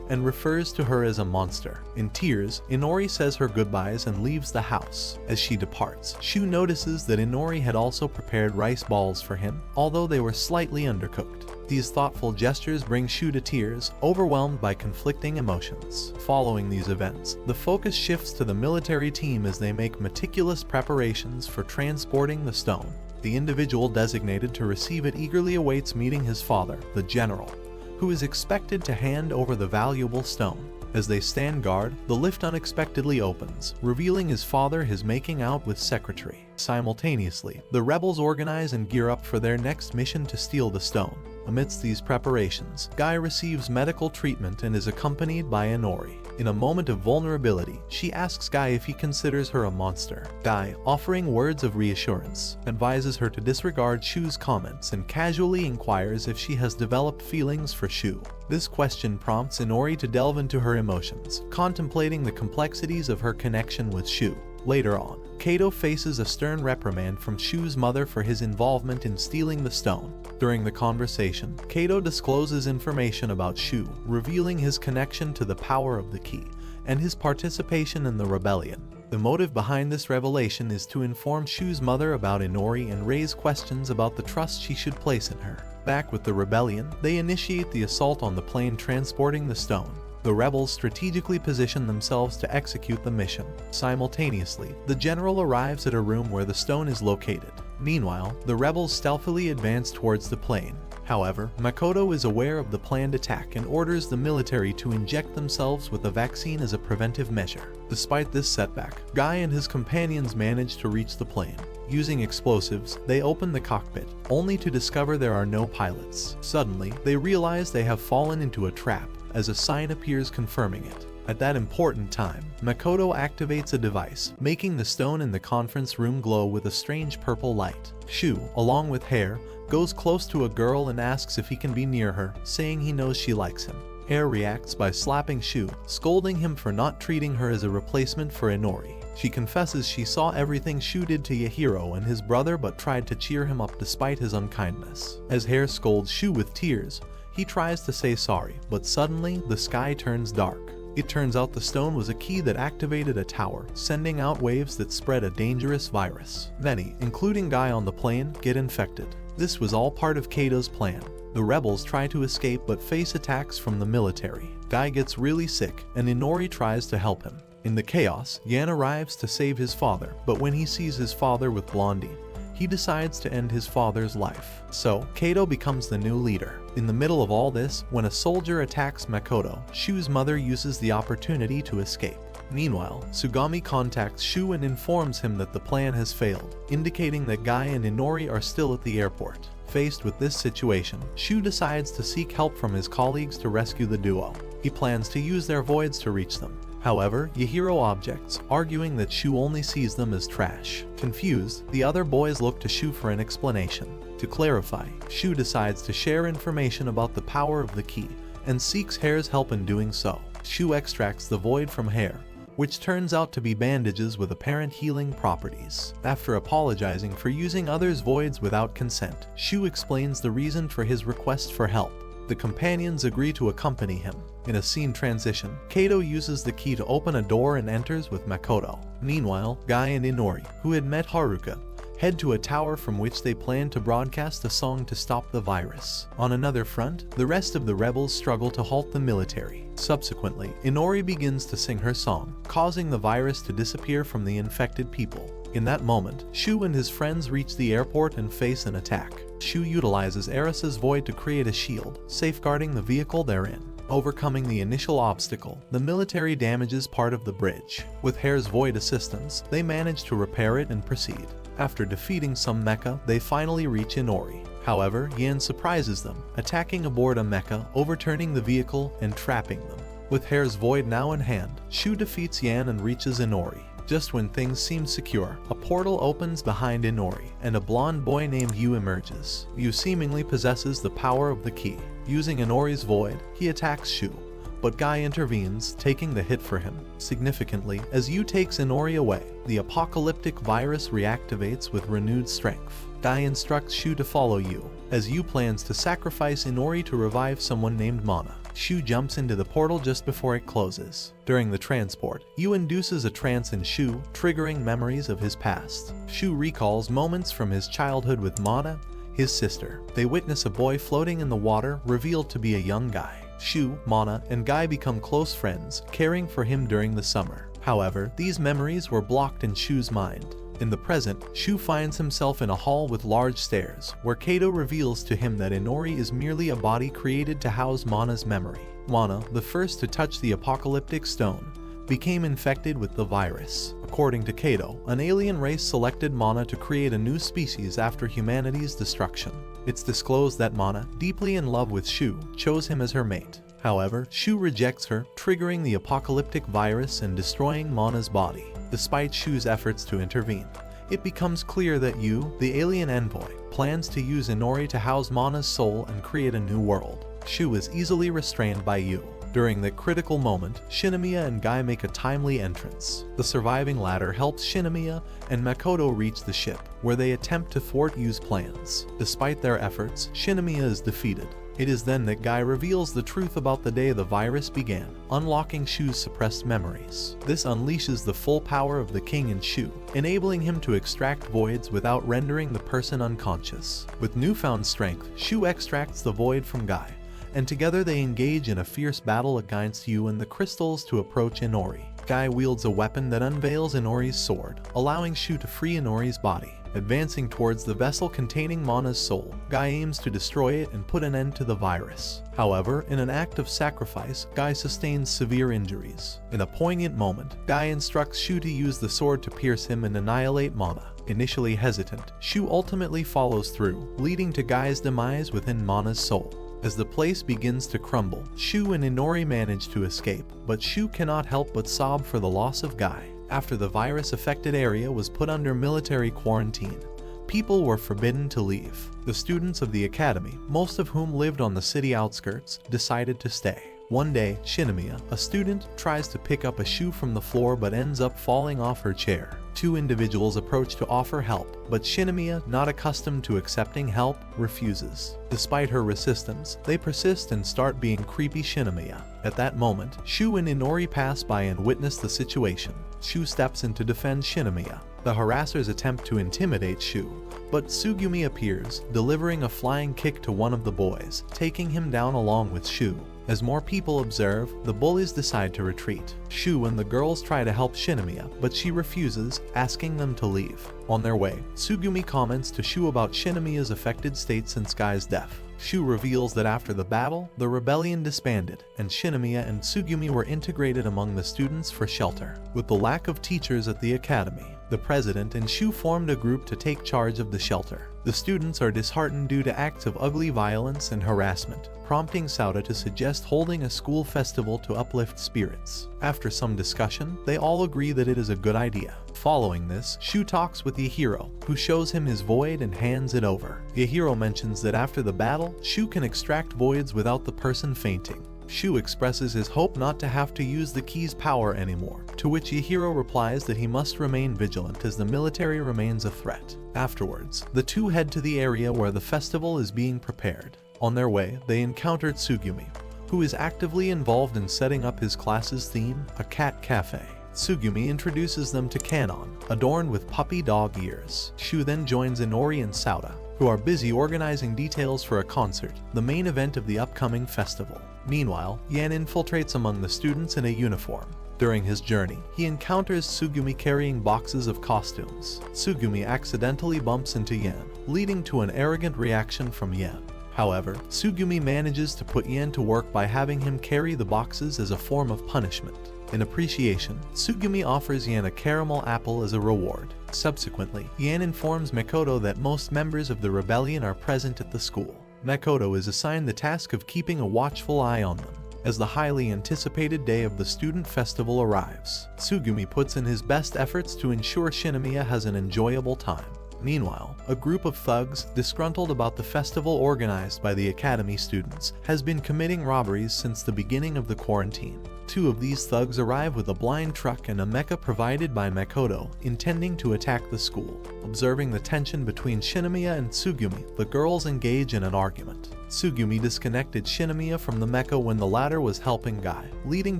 and refers to her as a monster. In tears, Inori says her goodbyes and leaves the house. As she departs, Shuu notices that Inori had also prepared rice balls for him, although they were slightly undercooked. These thoughtful gestures bring Shuu to tears, overwhelmed by conflicting emotions. Following these events, the focus shifts to the military team as they make meticulous preparations for transporting the stone. The individual designated to receive it eagerly awaits meeting his father, the general, who is expected to hand over the valuable stone. As they stand guard, the lift unexpectedly opens, revealing his father is making out with secretary. Simultaneously, the rebels organize and gear up for their next mission to steal the stone. Amidst these preparations, Gai receives medical treatment and is accompanied by Inori. In a moment of vulnerability, she asks Gai if he considers her a monster. Gai, offering words of reassurance, advises her to disregard Shuu's comments and casually inquires if she has developed feelings for Shuu. This question prompts Inori to delve into her emotions, contemplating the complexities of her connection with Shuu. Later on, Kato faces a stern reprimand from Shuu's mother for his involvement in stealing the stone. During the conversation, Kato discloses information about Shuu, revealing his connection to the power of the key and his participation in the rebellion. The motive behind this revelation is to inform Shuu's mother about Inori and raise questions about the trust she should place in her. Back with the rebellion, they initiate the assault on the plane transporting the stone. The rebels strategically position themselves to execute the mission. Simultaneously, the general arrives at a room where the stone is located. Meanwhile, the rebels stealthily advance towards the plane. However, Makoto is aware of the planned attack and orders the military to inject themselves with a vaccine as a preventive measure. Despite this setback, Gai and his companions manage to reach the plane. Using explosives, they open the cockpit, only to discover there are no pilots. Suddenly, they realize they have fallen into a trap, as a sign appears confirming it. At that important time, Makoto activates a device, making the stone in the conference room glow with a strange purple light. Shuu, along with Hair, goes close to a girl and asks if he can be near her, saying he knows she likes him. Hair reacts by slapping Shuu, scolding him for not treating her as a replacement for Inori. She confesses she saw everything Shuu did to Yahiro and his brother but tried to cheer him up despite his unkindness. As Hair scolds Shuu with tears, he tries to say sorry, but suddenly the sky turns dark. It turns out the stone was a key that activated a tower, sending out waves that spread a dangerous virus. Many, including Gai on the plane, get infected. This was all part of Kato's plan. The rebels try to escape but face attacks from the military. Gai gets really sick, and Inori tries to help him. In the chaos, Yan arrives to save his father, but when he sees his father with Blondie, he decides to end his father's life. So, Kato becomes the new leader. In the middle of all this, when a soldier attacks Makoto, Shuu's mother uses the opportunity to escape. Meanwhile, Tsugami contacts Shuu and informs him that the plan has failed, indicating that Gai and Inori are still at the airport. Faced with this situation, Shuu decides to seek help from his colleagues to rescue the duo. He plans to use their voids to reach them. However, Yahiro objects, arguing that Shuu only sees them as trash. Confused, the other boys look to Shuu for an explanation. To clarify, Shuu decides to share information about the power of the key, and seeks Hair's help in doing so. Shuu extracts the void from Hair, which turns out to be bandages with apparent healing properties. After apologizing for using others' voids without consent, Shuu explains the reason for his request for help. The companions agree to accompany him. In a scene transition, Kato uses the key to open a door and enters with Makoto. Meanwhile, Gai and Inori, who had met Haruka, head to a tower from which they plan to broadcast a song to stop the virus. On another front, the rest of the rebels struggle to halt the military. Subsequently, Inori begins to sing her song, causing the virus to disappear from the infected people. In that moment, Shuu and his friends reach the airport and face an attack. Shuu utilizes Eris's void to create a shield, safeguarding the vehicle they're in. Overcoming the initial obstacle, the military damages part of the bridge. With Hair's void assistance, they manage to repair it and proceed. After defeating some mecha, they finally reach Inori. However, Yan surprises them, attacking aboard a mecha, overturning the vehicle and trapping them. With Hair's void now in hand, Shuu defeats Yan and reaches Inori. Just when things seem secure, a portal opens behind Inori, and a blonde boy named Yu emerges. Yu seemingly possesses the power of the key. Using Inori's void, he attacks Shuu, but Gai intervenes, taking the hit for him. Significantly, as Yu takes Inori away, the apocalyptic virus reactivates with renewed strength. Gai instructs Shuu to follow Yu, as Yu plans to sacrifice Inori to revive someone named Mana. Shuu jumps into the portal just before it closes. During the transport, Yu induces a trance in Shuu, triggering memories of his past. Shuu recalls moments from his childhood with Mana, his sister. They witness a boy floating in the water, revealed to be a young Gai. Shuu, Mana, and Gai become close friends, caring for him during the summer. However, these memories were blocked in Shu's mind. In the present, Shuu finds himself in a hall with large stairs, where Kato reveals to him that Inori is merely a body created to house Mana's memory. Mana, the first to touch the apocalyptic stone, became infected with the virus. According to Kato, an alien race selected Mana to create a new species after humanity's destruction. It's disclosed that Mana, deeply in love with Shuu, chose him as her mate. However, Shuu rejects her, triggering the apocalyptic virus and destroying Mana's body. Despite Shu's efforts to intervene, it becomes clear that Yu, the alien envoy, plans to use Inori to house Mana's soul and create a new world. Shuu is easily restrained by Yu. During that critical moment, Shinomiya and Gai make a timely entrance. The surviving latter helps Shinomiya and Makoto reach the ship, where they attempt to thwart Yu's plans. Despite their efforts, Shinomiya is defeated. It is then that Gai reveals the truth about the day the virus began, unlocking Shu's suppressed memories. This unleashes the full power of the king in Shuu, enabling him to extract voids without rendering the person unconscious. With newfound strength, Shuu extracts the void from Gai, and together they engage in a fierce battle against Yu and the crystals to approach Inori. Gai wields a weapon that unveils Inori's sword, allowing Shuu to free Inori's body. Advancing towards the vessel containing Mana's soul, Gai aims to destroy it and put an end to the virus. However, in an act of sacrifice, Gai sustains severe injuries. In a poignant moment, Gai instructs Shuu to use the sword to pierce him and annihilate Mana. Initially hesitant, Shuu ultimately follows through, leading to Gai's demise within Mana's soul. As the place begins to crumble, Shuu and Inori manage to escape, but Shuu cannot help but sob for the loss of Gai. After the virus-affected area was put under military quarantine, people were forbidden to leave. The students of the academy, most of whom lived on the city outskirts, decided to stay. One day, Shinomiya, a student, tries to pick up a shoe from the floor but ends up falling off her chair. Two individuals approach to offer help, but Shinomiya, not accustomed to accepting help, refuses. Despite her resistance, they persist and start being creepy Shinomiya. At that moment, Shuu and Inori pass by and witness the situation. Shuu steps in to defend Shinomiya. The harassers attempt to intimidate Shuu, but Tsugumi appears, delivering a flying kick to one of the boys, taking him down along with Shuu. As more people observe, the bullies decide to retreat. Shuu and the girls try to help Shinomiya, but she refuses, asking them to leave. On their way, Tsugumi comments to Shuu about Shinomiya's affected state since Gai's death. Shuu reveals that after the battle, the rebellion disbanded, and Shinomiya and Tsugumi were integrated among the students for shelter. With the lack of teachers at the academy, the president and Shuu formed a group to take charge of the shelter. The students are disheartened due to acts of ugly violence and harassment, prompting Sauda to suggest holding a school festival to uplift spirits. After some discussion, they all agree that it is a good idea. Following this, Shuu talks with Yahiro, who shows him his void and hands it over. Yahiro mentions that after the battle, Shuu can extract voids without the person fainting. Shuu expresses his hope not to have to use the key's power anymore, to which Yahiro replies that he must remain vigilant as the military remains a threat. Afterwards, the two head to the area where the festival is being prepared. On their way, they encounter Tsugumi, who is actively involved in setting up his class's theme, a cat cafe. Tsugumi introduces them to Kanon, adorned with puppy dog ears. Shuu then joins Inori and Sauda, who are busy organizing details for a concert, the main event of the upcoming festival. Meanwhile, Yan infiltrates among the students in a uniform. During his journey, he encounters Tsugumi carrying boxes of costumes. Tsugumi accidentally bumps into Yan, leading to an arrogant reaction from Yan. However, Tsugumi manages to put Yan to work by having him carry the boxes as a form of punishment. In appreciation, Tsugumi offers Yan a caramel apple as a reward. Subsequently, Yan informs Makoto that most members of the rebellion are present at the school. Makoto is assigned the task of keeping a watchful eye on them. As the highly anticipated day of the student festival arrives, Tsugumi puts in his best efforts to ensure Shinomiya has an enjoyable time. Meanwhile, a group of thugs, disgruntled about the festival organized by the academy students, has been committing robberies since the beginning of the quarantine. Two of these thugs arrive with a blind truck and a mecha provided by Makoto, intending to attack the school. Observing the tension between Shinomiya and Tsugumi, the girls engage in an argument. Tsugumi disconnected Shinomiya from the mecha when the latter was helping Gai, leading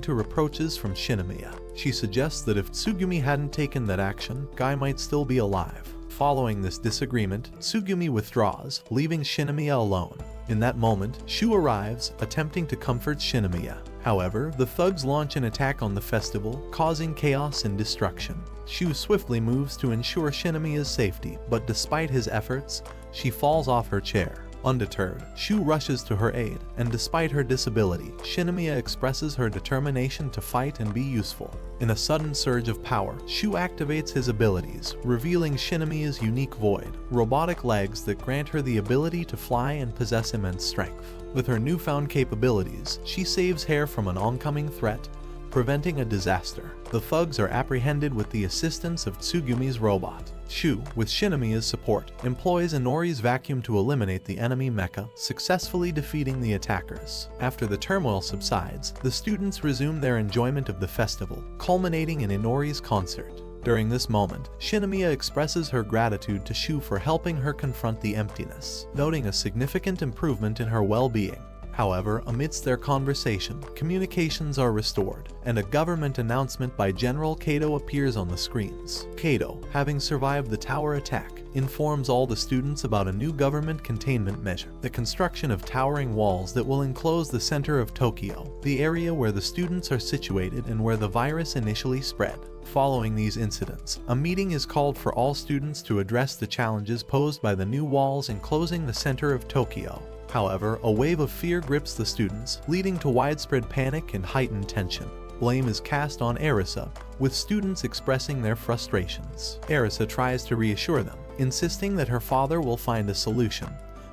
to reproaches from Shinomiya. She suggests that if Tsugumi hadn't taken that action, Gai might still be alive. Following this disagreement, Tsugumi withdraws, leaving Shinomiya alone. In that moment, Shuu arrives, attempting to comfort Shinomiya. However, the thugs launch an attack on the festival, causing chaos and destruction. Shuu swiftly moves to ensure Shinomiya's safety, but despite his efforts, she falls off her chair. Undeterred, Shuu rushes to her aid, and despite her disability, Shinomiya expresses her determination to fight and be useful. In a sudden surge of power, Shuu activates his abilities, revealing Shinomiya's unique void, robotic legs that grant her the ability to fly and possess immense strength. With her newfound capabilities, she saves Hair from an oncoming threat, preventing a disaster. The thugs are apprehended with the assistance of Tsugumi's robot. Shuu, with Shinomiya's support, employs Inori's vacuum to eliminate the enemy mecha, successfully defeating the attackers. After the turmoil subsides, the students resume their enjoyment of the festival, culminating in Inori's concert. During this moment, Shinomiya expresses her gratitude to Shuu for helping her confront the emptiness, noting a significant improvement in her well-being. However, amidst their conversation, communications are restored, and a government announcement by General Kato appears on the screens. Kato, having survived the tower attack, informs all the students about a new government containment measure, the construction of towering walls that will enclose the center of Tokyo, the area where the students are situated and where the virus initially spread. Following these incidents, a meeting is called for all students to address the challenges posed by the new walls enclosing the center of Tokyo. However, a wave of fear grips the students, leading to widespread panic and heightened tension. Blame is cast on Arisa, with students expressing their frustrations. Arisa tries to reassure them, insisting that her father will find a solution,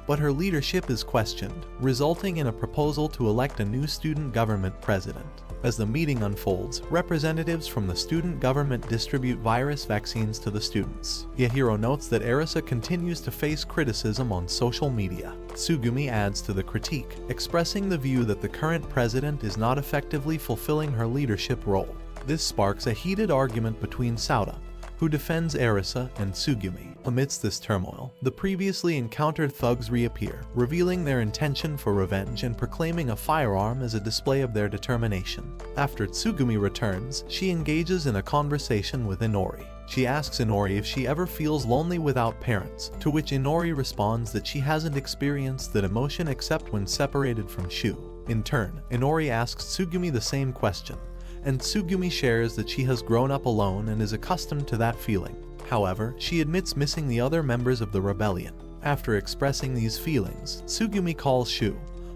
but her leadership is questioned, resulting in a proposal to elect a new student government president. As the meeting unfolds, representatives from the student government distribute virus vaccines to the students. Yahiro notes that Arisa continues to face criticism on social media. Tsugumi adds to the critique, expressing the view that the current president is not effectively fulfilling her leadership role. This sparks a heated argument between Sauda, who defends Arisa, and Tsugumi. Amidst this turmoil, the previously encountered thugs reappear, revealing their intention for revenge and proclaiming a firearm as a display of their determination. After Tsugumi returns, she engages in a conversation with Inori. She asks Inori if she ever feels lonely without parents, to which Inori responds that she hasn't experienced that emotion except when separated from Shuu. In turn, Inori asks Tsugumi the same question, and Tsugumi shares that she has grown up alone and is accustomed to that feeling. However, she admits missing the other members of the rebellion. After expressing these feelings, Tsugumi calls Shuu,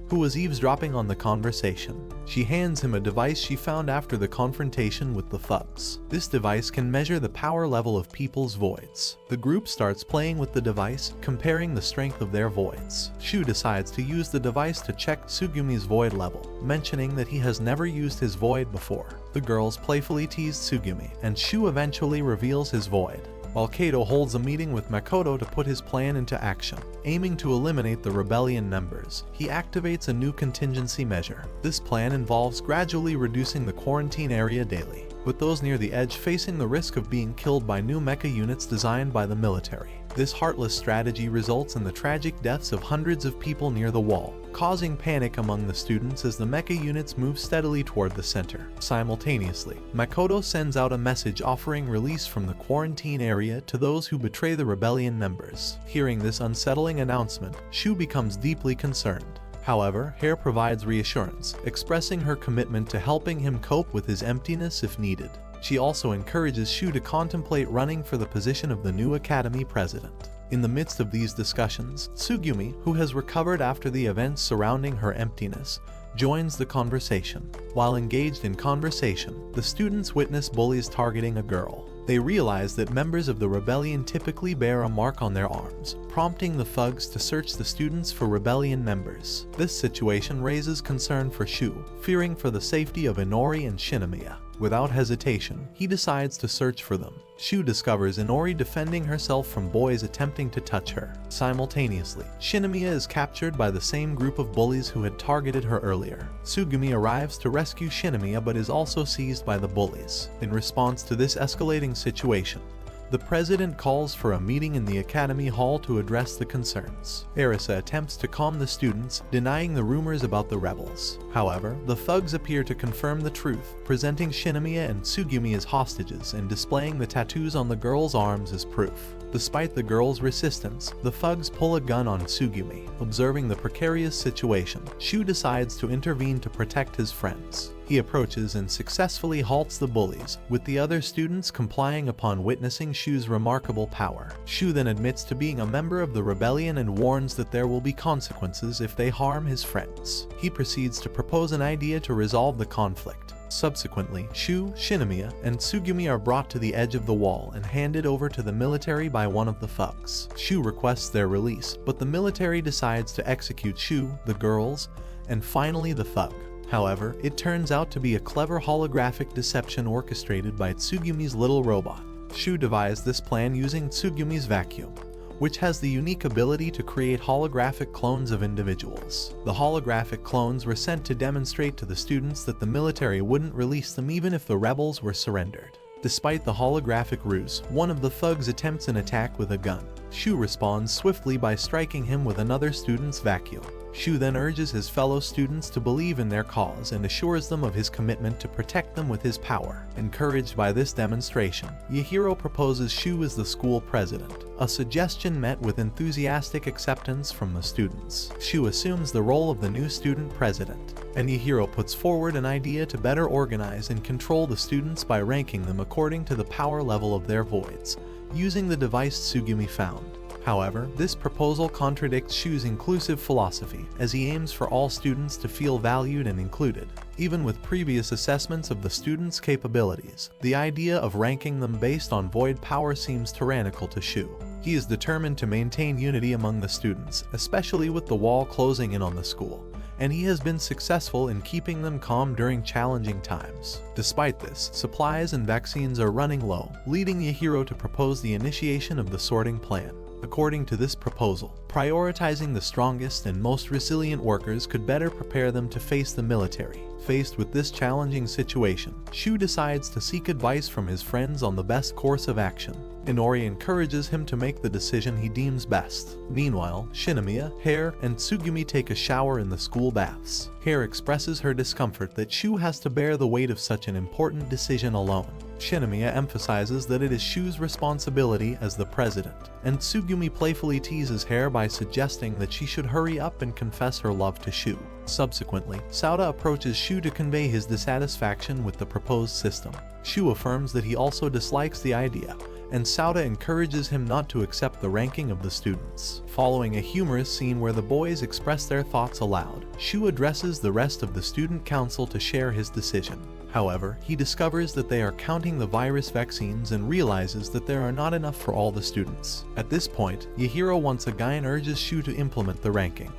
who was eavesdropping on the conversation. She hands him a device she found after the confrontation with the thugs. This device can measure the power level of people's voids. The group starts playing with the device, comparing the strength of their voids. Shuu decides to use the device to check Tsugumi's void level, mentioning that he has never used his void before. The girls playfully tease Tsugumi, and Shuu eventually reveals his void, while Kato holds a meeting with Makoto to put his plan into action. Aiming to eliminate the rebellion members, he activates a new contingency measure. This plan involves gradually reducing the quarantine area daily, with those near the edge facing the risk of being killed by new mecha units designed by the military. This heartless strategy results in the tragic deaths of hundreds of people near the wall, causing panic among the students as the mecha units move steadily toward the center. Simultaneously, Makoto sends out a message offering release from the quarantine area to those who betray the rebellion members. Hearing this unsettling announcement, Shuu becomes deeply concerned. However, Hare provides reassurance, expressing her commitment to helping him cope with his emptiness if needed. She also encourages Shuu to contemplate running for the position of the new academy president. In the midst of these discussions, Tsugumi, who has recovered after the events surrounding her emptiness, joins the conversation. While engaged in conversation, the students witness bullies targeting a girl. They realize that members of the rebellion typically bear a mark on their arms, prompting the thugs to search the students for rebellion members. This situation raises concern for Shuu, fearing for the safety of Inori and Shinomiya. Without hesitation, he decides to search for them. Shuu discovers Inori defending herself from boys attempting to touch her. Simultaneously, Shinomiya is captured by the same group of bullies who had targeted her earlier. Tsugumi arrives to rescue Shinomiya but is also seized by the bullies. In response to this escalating situation, the president calls for a meeting in the academy hall to address the concerns. Arisa attempts to calm the students, denying the rumors about the rebels. However, the thugs appear to confirm the truth, presenting Shinomiya and Tsugumi as hostages and displaying the tattoos on the girl's arms as proof. Despite the girl's resistance, the thugs pull a gun on Tsugumi. Observing the precarious situation, Shuu decides to intervene to protect his friends. He approaches and successfully halts the bullies, with the other students complying upon witnessing Shuu's remarkable power. Shuu then admits to being a member of the rebellion and warns that there will be consequences if they harm his friends. He proceeds to propose an idea to resolve the conflict. Subsequently, Shuu, Shinomiya, and Tsugumi are brought to the edge of the wall and handed over to the military by one of the thugs. Shuu requests their release, but the military decides to execute Shuu, the girls, and finally the thug. However, it turns out to be a clever holographic deception orchestrated by Tsugumi's little robot. Shuu devised this plan using Tsugumi's vacuum, which has the unique ability to create holographic clones of individuals. The holographic clones were sent to demonstrate to the students that the military wouldn't release them even if the rebels were surrendered. Despite the holographic ruse, one of the thugs attempts an attack with a gun. Shuu responds swiftly by striking him with another student's vacuum. Shuu then urges his fellow students to believe in their cause and assures them of his commitment to protect them with his power. Encouraged by this demonstration, Yahiro proposes Shuu as the school president, a suggestion met with enthusiastic acceptance from the students. Shuu assumes the role of the new student president, and Yahiro puts forward an idea to better organize and control the students by ranking them according to the power level of their voids, using the device Tsugumi found. However, this proposal contradicts Shuu's inclusive philosophy, as he aims for all students to feel valued and included. Even with previous assessments of the students' capabilities, the idea of ranking them based on void power seems tyrannical to Shuu. He is determined to maintain unity among the students, especially with the wall closing in on the school, and he has been successful in keeping them calm during challenging times. Despite this, supplies and vaccines are running low, leading Yahiro to propose the initiation of the sorting plan. According to this proposal, prioritizing the strongest and most resilient workers could better prepare them to face the military. Faced with this challenging situation, Shuu decides to seek advice from his friends on the best course of action. Inori encourages him to make the decision he deems best. Meanwhile, Shinomiya, Hare, and Tsugumi take a shower in the school baths. Hare expresses her discomfort that Shuu has to bear the weight of such an important decision alone. Shinomiya emphasizes that it is Shuu's responsibility as the president, and Tsugumi playfully teases Hare by suggesting that she should hurry up and confess her love to Shuu. Subsequently, Sauda approaches Shuu to convey his dissatisfaction with the proposed system. Shuu affirms that he also dislikes the idea, and Sauda encourages him not to accept the ranking of the students. Following a humorous scene where the boys express their thoughts aloud, Shuu addresses the rest of the student council to share his decision. However, he discovers that they are counting the virus vaccines and realizes that there are not enough for all the students. At this point, Yahiro once again urges Shuu to implement the ranking,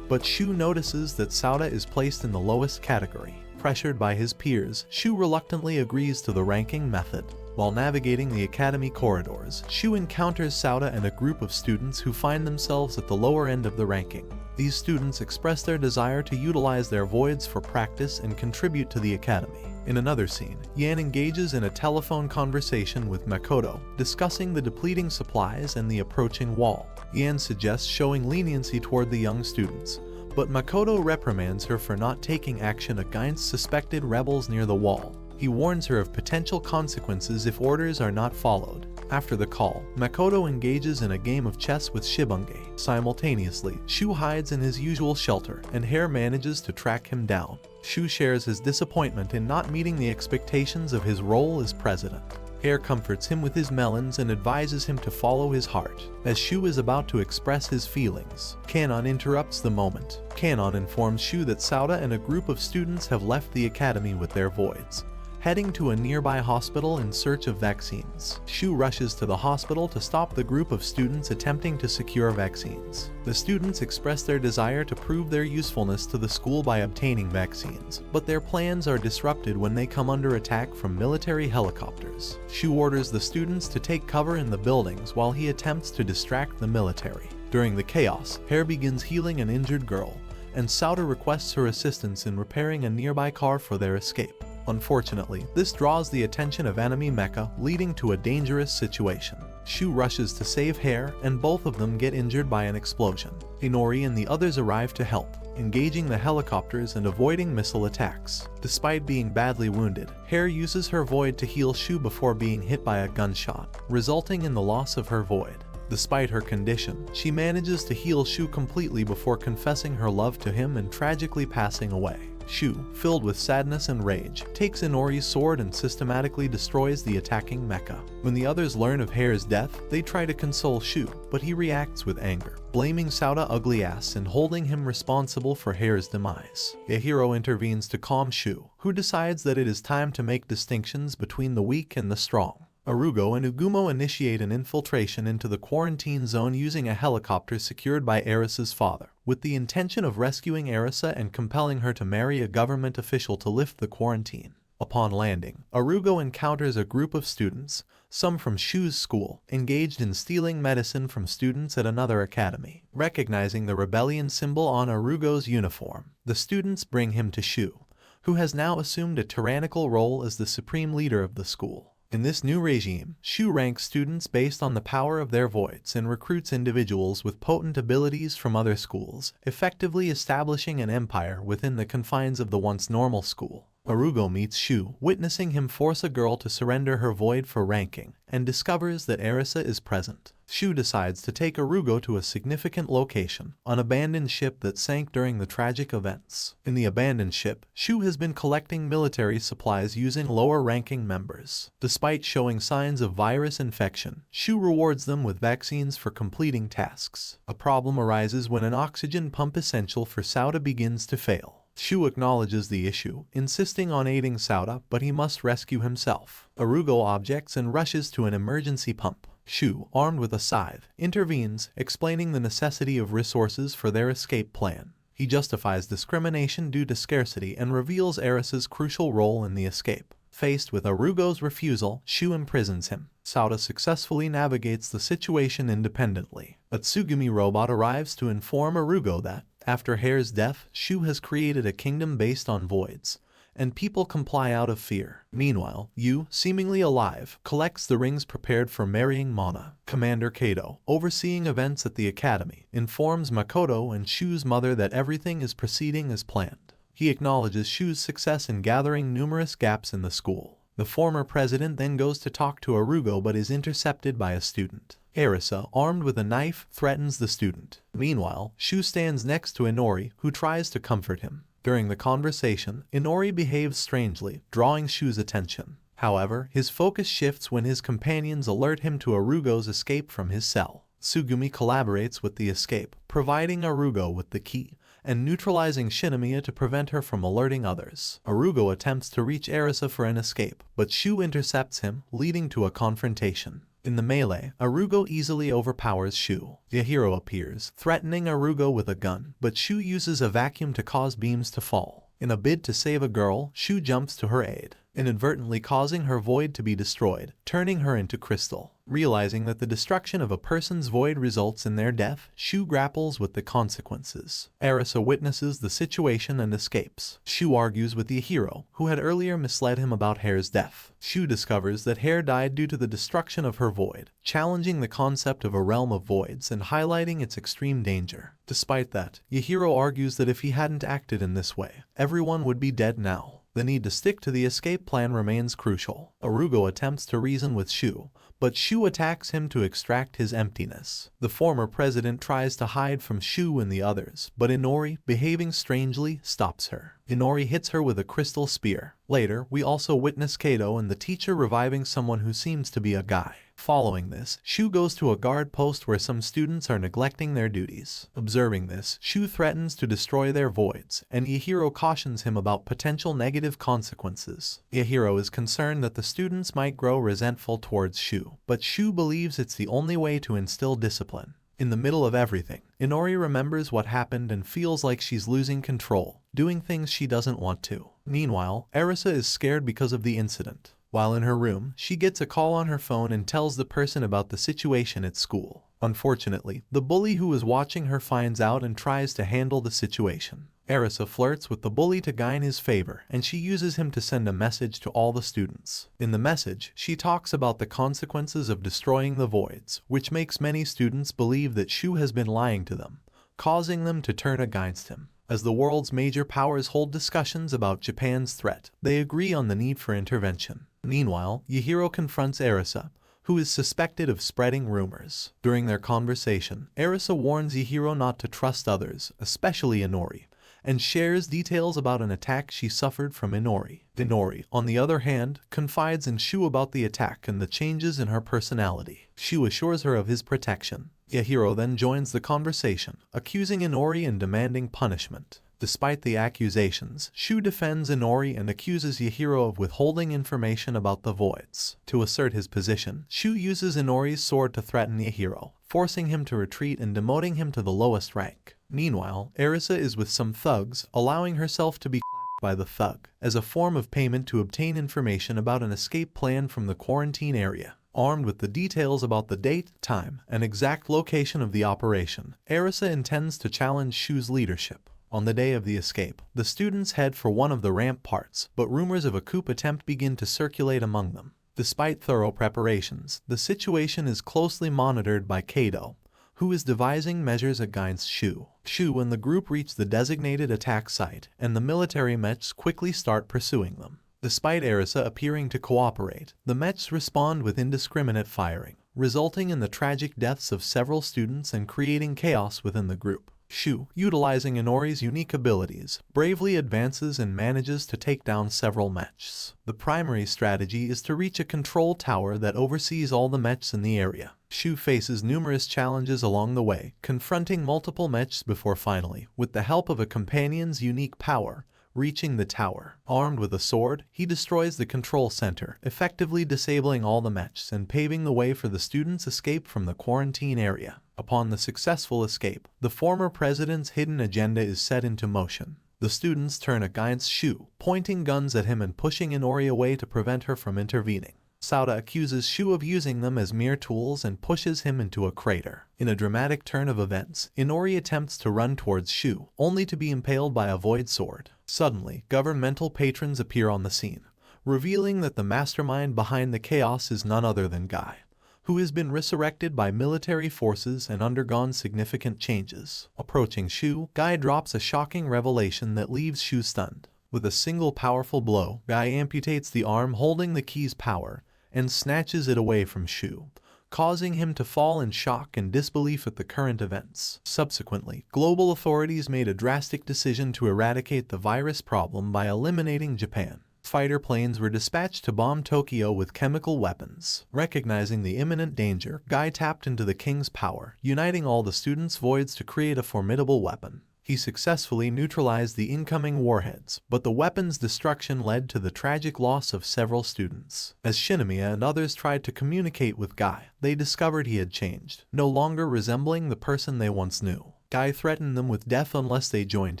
but Shuu notices that Sauda is placed in the lowest category. Pressured by his peers, Shuu reluctantly agrees to the ranking method. While navigating the academy corridors, Shuu encounters Sauda and a group of students who find themselves at the lower end of the ranking. These students express their desire to utilize their voids for practice and contribute to the academy. In another scene, Yan engages in a telephone conversation with Makoto, discussing the depleting supplies and the approaching wall. Yan suggests showing leniency toward the young students, but Makoto reprimands her for not taking action against suspected rebels near the wall. He warns her of potential consequences if orders are not followed. After the call, Makoto engages in a game of chess with Shibunge. Simultaneously, Shuu hides in his usual shelter, and Hare manages to track him down. Shuu shares his disappointment in not meeting the expectations of his role as president. Hare comforts him with his melons and advises him to follow his heart. As Shuu is about to express his feelings, Kanon interrupts the moment. Kanon informs Shuu that Sauda and a group of students have left the academy with their voids, heading to a nearby hospital in search of vaccines. Shuu rushes to the hospital to stop the group of students attempting to secure vaccines. The students express their desire to prove their usefulness to the school by obtaining vaccines, but their plans are disrupted when they come under attack from military helicopters. Shuu orders the students to take cover in the buildings while he attempts to distract the military. During the chaos, Hare begins healing an injured girl, and Sauda requests her assistance in repairing a nearby car for their escape. Unfortunately, this draws the attention of enemy mecha, leading to a dangerous situation. Shuu rushes to save Hare, and both of them get injured by an explosion. Inori and the others arrive to help, engaging the helicopters and avoiding missile attacks. Despite being badly wounded, Hare uses her void to heal Shuu before being hit by a gunshot, resulting in the loss of her void. Despite her condition, she manages to heal Shuu completely before confessing her love to him and tragically passing away. Shuu, filled with sadness and rage, takes Inori's sword and systematically destroys the attacking mecha. When the others learn of Hare's death, they try to console Shuu, but he reacts with anger, blaming Sauda ugly ass and holding him responsible for Hare's demise. Yahiro intervenes to calm Shuu, who decides that it is time to make distinctions between the weak and the strong. Arugo and Ugumo initiate an infiltration into the quarantine zone using a helicopter secured by Erisa's father, with the intention of rescuing Erisa and compelling her to marry a government official to lift the quarantine. Upon landing, Arugo encounters a group of students, some from Shuu's school, engaged in stealing medicine from students at another academy. Recognizing the rebellion symbol on Arugo's uniform, the students bring him to Shuu, who has now assumed a tyrannical role as the supreme leader of the school. In this new regime, Shuu ranks students based on the power of their voids and recruits individuals with potent abilities from other schools, effectively establishing an empire within the confines of the once normal school. Arugo meets Shuu, witnessing him force a girl to surrender her void for ranking, and discovers that Erisa is present. Shuu decides to take Arugo to a significant location, an abandoned ship that sank during the tragic events. In the abandoned ship, Shuu has been collecting military supplies using lower-ranking members. Despite showing signs of virus infection, Shuu rewards them with vaccines for completing tasks. A problem arises when an oxygen pump essential for Sauda begins to fail. Shuu acknowledges the issue, insisting on aiding Sauda, but he must rescue himself. Arugo objects and rushes to an emergency pump. Shuu, armed with a scythe, intervenes, explaining the necessity of resources for their escape plan. He justifies discrimination due to scarcity and reveals Erisa's crucial role in the escape. Faced with Arugo's refusal, Shuu imprisons him. Sauda successfully navigates the situation independently. A Tsugumi robot arrives to inform Arugo that, after Hare's death, Shuu has created a kingdom based on voids, and people comply out of fear. Meanwhile, Yu, seemingly alive, collects the rings prepared for marrying Mana. Commander Kato, overseeing events at the academy, informs Makoto and Shuu's mother that everything is proceeding as planned. He acknowledges Shuu's success in gathering numerous gaps in the school. The former president then goes to talk to Arugo but is intercepted by a student. Erisa, armed with a knife, threatens the student. Meanwhile, Shuu stands next to Inori, who tries to comfort him. During the conversation, Inori behaves strangely, drawing Shuu's attention. However, his focus shifts when his companions alert him to Arugo's escape from his cell. Tsugumi collaborates with the escape, providing Arugo with the key, and neutralizing Shinomiya to prevent her from alerting others. Arugo attempts to reach Erisa for an escape, but Shuu intercepts him, leading to a confrontation. In the melee, Arugo easily overpowers Shuu. Yahiro appears, threatening Arugo with a gun, but Shuu uses a vacuum to cause beams to fall. In a bid to save a girl, Shuu jumps to her aid, inadvertently causing her void to be destroyed, turning her into crystal. Realizing that the destruction of a person's void results in their death, Shuu grapples with the consequences. Arisa witnesses the situation and escapes. Shuu argues with Yahiro, who had earlier misled him about Hare's death. Shuu discovers that Hare died due to the destruction of her void, challenging the concept of a realm of voids and highlighting its extreme danger. Despite that, Yahiro argues that if he hadn't acted in this way, everyone would be dead now. The need to stick to the escape plan remains crucial. Arugo attempts to reason with Shuu, but Shuu attacks him to extract his emptiness. The former president tries to hide from Shuu and the others, but Inori, behaving strangely, stops her. Inori hits her with a crystal spear. Later, we also witness Kato and the teacher reviving someone who seems to be a guy. Following this, Shuu goes to a guard post where some students are neglecting their duties. Observing this, Shuu threatens to destroy their voids, and Yahiro cautions him about potential negative consequences. Yahiro is concerned that the students might grow resentful towards Shuu, but Shuu believes it's the only way to instill discipline. In the middle of everything, Inori remembers what happened and feels like she's losing control, doing things she doesn't want to. Meanwhile, Arisa is scared because of the incident. While in her room, she gets a call on her phone and tells the person about the situation at school. Unfortunately, the bully who is watching her finds out and tries to handle the situation. Arisa flirts with the bully to gain his favor, and she uses him to send a message to all the students. In the message, she talks about the consequences of destroying the voids, which makes many students believe that Shuu has been lying to them, causing them to turn against him. As the world's major powers hold discussions about Japan's threat, they agree on the need for intervention. Meanwhile, Yahiro confronts Arisa, who is suspected of spreading rumors. During their conversation, Arisa warns Yahiro not to trust others, especially Inori, and shares details about an attack she suffered from Inori. Inori, on the other hand, confides in Shuu about the attack and the changes in her personality. Shuu assures her of his protection. Yahiro then joins the conversation, accusing Inori and demanding punishment. Despite the accusations, Shuu defends Inori and accuses Yahiro of withholding information about the voids. To assert his position, Shuu uses Inori's sword to threaten Yahiro, forcing him to retreat and demoting him to the lowest rank. Meanwhile, Arisa is with some thugs, allowing herself to be clapped by the thug, as a form of payment to obtain information about an escape plan from the quarantine area. Armed with the details about the date, time, and exact location of the operation, Arisa intends to challenge Shuu's leadership. On the day of the escape, the students head for one of the ramp parts, but rumors of a coup attempt begin to circulate among them. Despite thorough preparations, the situation is closely monitored by Kato, who is devising measures against Shuu. Shuu and the group reach the designated attack site, and the military mechs quickly start pursuing them. Despite Arisa appearing to cooperate, the mechs respond with indiscriminate firing, resulting in the tragic deaths of several students and creating chaos within the group. Shuu, utilizing Inori's unique abilities, bravely advances and manages to take down several mechs. The primary strategy is to reach a control tower that oversees all the mechs in the area. Shuu faces numerous challenges along the way, confronting multiple mechs before finally, with the help of a companion's unique power, reaching the tower. Armed with a sword, he destroys the control center, effectively disabling all the mechs and paving the way for the students' escape from the quarantine area. Upon the successful escape, the former president's hidden agenda is set into motion. The students turn against Shuu, pointing guns at him and pushing Inori away to prevent her from intervening. Sauda accuses Shuu of using them as mere tools and pushes him into a crater. In a dramatic turn of events, Inori attempts to run towards Shuu, only to be impaled by a void sword. Suddenly, governmental patrons appear on the scene, revealing that the mastermind behind the chaos is none other than Gai, who has been resurrected by military forces and undergone significant changes. Approaching Shuu, Gai drops a shocking revelation that leaves Shuu stunned. With a single powerful blow, Gai amputates the arm holding the key's power and snatches it away from Shuu, causing him to fall in shock and disbelief at the current events. Subsequently, global authorities made a drastic decision to eradicate the virus problem by eliminating Japan. Fighter planes were dispatched to bomb Tokyo with chemical weapons. Recognizing the imminent danger, Gai tapped into the king's power, uniting all the students' voids to create a formidable weapon. He successfully neutralized the incoming warheads, but the weapon's destruction led to the tragic loss of several students. As Shinomiya and others tried to communicate with Gai, they discovered he had changed, no longer resembling the person they once knew. Gai threatened them with death unless they joined